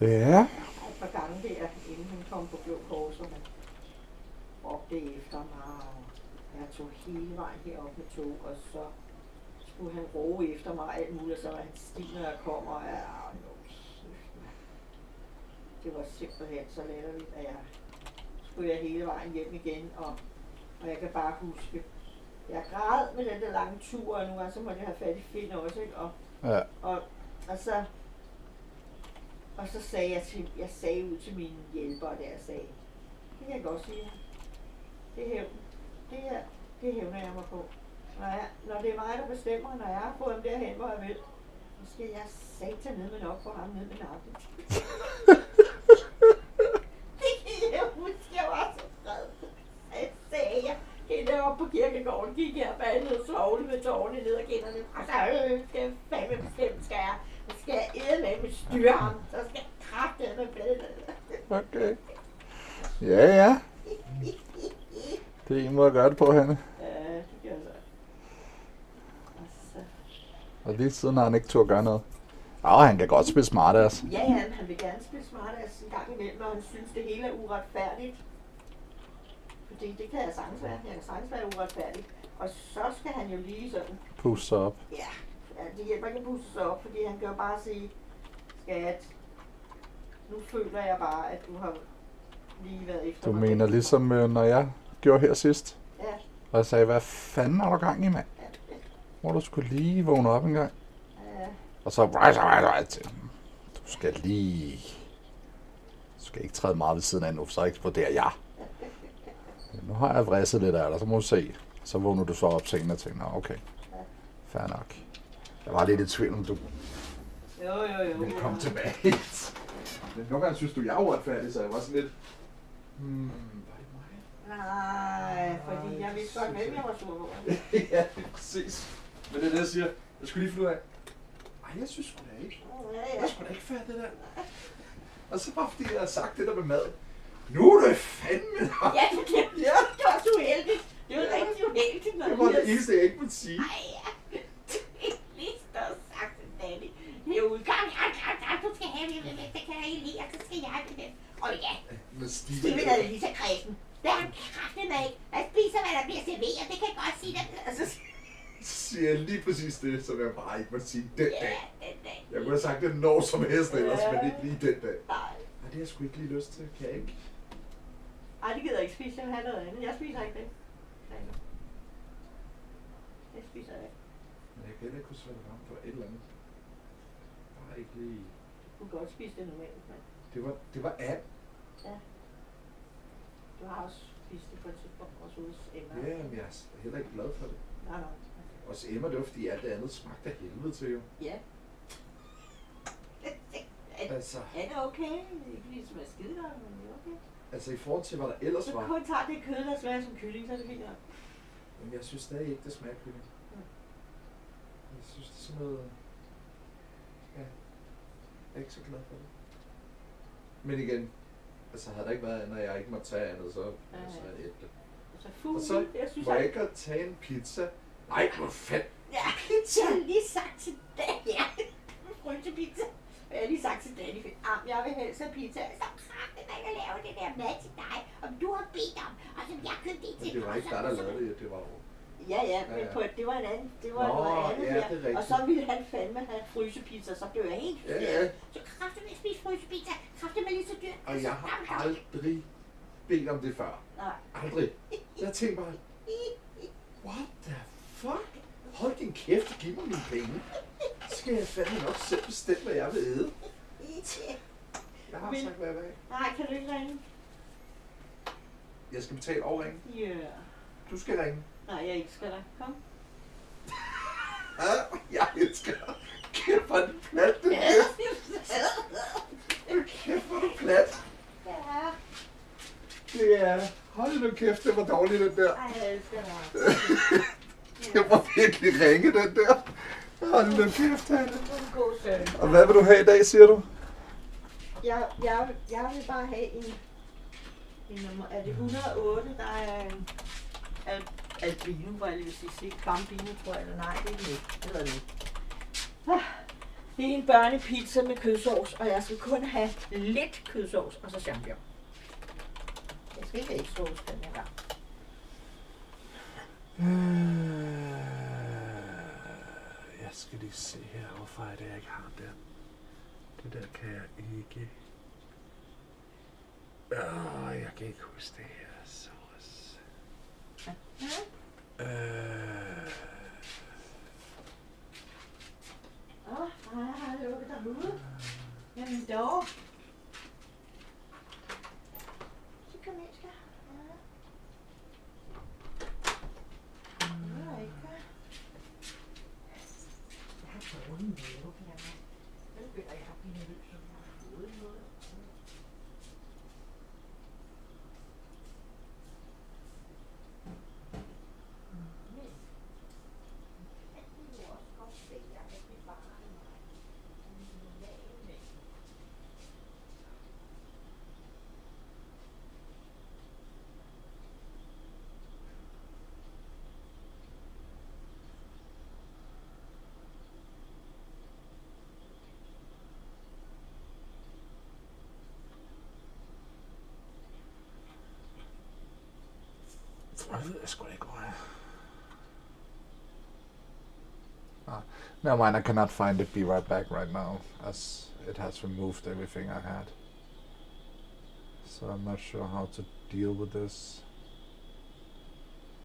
Ja. Et par gange der, inden han kom på Blå Kors, og han råbte efter mig, og jeg tog hele vejen herop med tog, og så skulle han råbe efter mig alt muligt, så var han stiv, når jeg kom, og det var simpelthen så latterligt, at jeg skulle hele vejen hjem igen, og jeg kan bare huske, jeg græd med den der lange tur, og nogle gange så måtte jeg have fat i Finn også, ikke? Og så sagde jeg sagde ud til mine hjælpere, der jeg sagde, det kan jeg godt sige, det er hævn. Det hævner jeg mig på. Når det er mig, der bestemmer, når jeg har fået ham derhen, hvor jeg vil, så skal jeg satan ned med nok for ham ned med nakken. Det kan jeg huske, jeg var så fred. Jeg sagde jeg, hende oppe på kirkegården, gik jeg bandet og sovle med tårne ned og kinderne. Og så skal jeg fandme bestemt, skal jeg eddermame styre ham, så skal jeg kraftedeme bedre. Okay. Ja. Det er en måde at gøre det på, Hanne. Ja, det gør jeg så. Og lige siden har han ikke turde gøre noget. Han kan godt spille smartass. Ja, han vil gerne spille smartass en gang imellem, når han synes, det hele er uretfærdigt. Fordi det kan jeg sagtens være. Jeg kan sagtens være uretfærdig. Og så skal han jo lige sådan... Puste sig op. Ja, det hjælper ikke at puste sig op, fordi han kan jo bare sige, skat, nu føler jeg bare, at du har lige været efter Du mig. mener ligesom, når jeg gjorde her sidst? Ja. Og jeg sagde, hvad fanden har du gang i, mand? Ja. Hvor du skulle lige vågne op en gang. Ja. Og så, du skal lige... Du skal ikke træde meget ved siden af nu, så eksploderer jeg. Nu har jeg vridset lidt af dig, så må du se. Så vågner du så op senere og tænker, okay, fair nok. Jeg var lidt i tvivl, om du Jo. ville komme tilbage. Men nogle gange synes du, jeg er uretfærdig, så jeg var sådan lidt... var det mig? Nej, fordi jeg vidste godt, hvem jeg var sur på. Ja, præcis. Men det er det, jeg siger. Jeg skulle lige finde ud af. Ej, jeg synes sgu da ikke. Jeg skulle da ikke fatte det der. Og så bare fordi jeg har sagt det der med mad. Nu er det fandme nok. Ja, det var så uheldigt. Det var rigtig uheldigt, når Det var det eneste, jeg ikke måtte sige. Ej, ja. Lige stå og sagt til Danny. Herude, kom, du skal have det, det kan jeg ikke lide, og så skal jeg have det. Og ja, Med Steven er lige så kredsen. Det er han kraftedeme ikke. Han spiser, hvad der bliver serveret, det kan jeg godt sige dig. Og så siger jeg lige præcis det, som jeg bare ikke måtte sige den dag. den dag. Jeg kunne have sagt det når som helst ellers, Ja. men ikke lige den dag. Nej. Nej, det har jeg sgu ikke lige lyst til. Kan jeg ikke? Ej, det gider jeg ikke spise. Jeg vil have noget andet. Jeg spiser ikke det. Nej. Det spiser jeg ikke. Men jeg kan heller ikke kunne svare ham for et eller andet. Bare ikke lige... Du kan godt spise det normalt, men Det var and. ja. Du har også spist det på et tidspunkt, også hos Emma. Ja, men jeg er heller ikke glad for det. Nej. Og så Emma, det var fordi alt det andet smagte af helvede til jo. Ja. Altså, Er det okay? Ikke fordi det smager skide godt, men det er okay. altså i forhold til, hvad der ellers Så var. kun tager det kød, der smager som kylling, så er det fint nok. Men jeg synes stadig ikke, det smager kylling. Jeg synes, det er sådan noget... Ja, jeg er ikke så glad for det. Men igen, altså havde der ikke været, når jeg ikke måtte tage andet, så er det et det. Altså Og fugl, så jeg synes, må jeg ikke tage en pizza. Ej, hvor fedt! Ja, pizza! Jeg har lige sagt til Danny, ja, frysepizza. Og jeg har lige sagt til Danny, jeg vil helst have pizza. Så kraftigt, man kan lave det der mad til dig, om du har bedt om, og som jeg købte det til. Men det var ikke dig, der lavede det, det var jo... Ja, men på, det var en anden, det var Nå, noget andet ja, her. det er rigtigt. Og så ville han fandme have frysepizza, så blev jeg helt Ja. Så kraftigt med at spise frysepizza, kraftigt med lige så dyrt. Og jeg har aldrig bedt om det før. Nej. Aldrig. Så jeg tænkte bare, what the fuck? Hold din kæft og giv mig mine penge. Så skal jeg fandme nok selv bestemme, hvad jeg vil æde. Jeg har sagt, hvad jeg vil have. Nej, kan du ikke ringe? Jeg skal betale og ringe. Ja. Du skal ringe. Nej, jeg ikke skal da. Kom. Jeg elsker dig. Kæft, hvor er det plat, det der. Kæft, hvor er det plat. Ja. Det er... Hold nu kæft, det var dårligt, den der. Ej, jeg elsker dig. Det var virkelig ringe, den der. Hold nu kæft, Hanne. Du er en god søn. Og hvad vil du have i dag, siger du? Jeg vil bare have en nummer. Er det 108, der er en albino, hvor jeg lige vil sige. Bambino, tror jeg. Eller nej, det er den ikke. Det hedder den ikke. Det er en børnepizza med kødsovs, og jeg skal kun have lidt kødsovs og så champignon. Jeg skal ikke have ekstra ost den her gang. Jeg skal lige se her, hvorfor er det, jeg ikke har den. Det der kan jeg ikke. Jeg kan ikke huske det her sauce. Jeg har lukket derude. Jamen dog. Så kom ind, skal. Jeg har dårlig mave, kan jeg mærke. Jeg begynder ikke at blive nervøs, som jeg har fået noget. Jeg ved sgu da ikke, hvor jeg er. Never mind, I cannot find it. Be right back right now, as it has removed everything I had. So I'm not sure how to deal with this.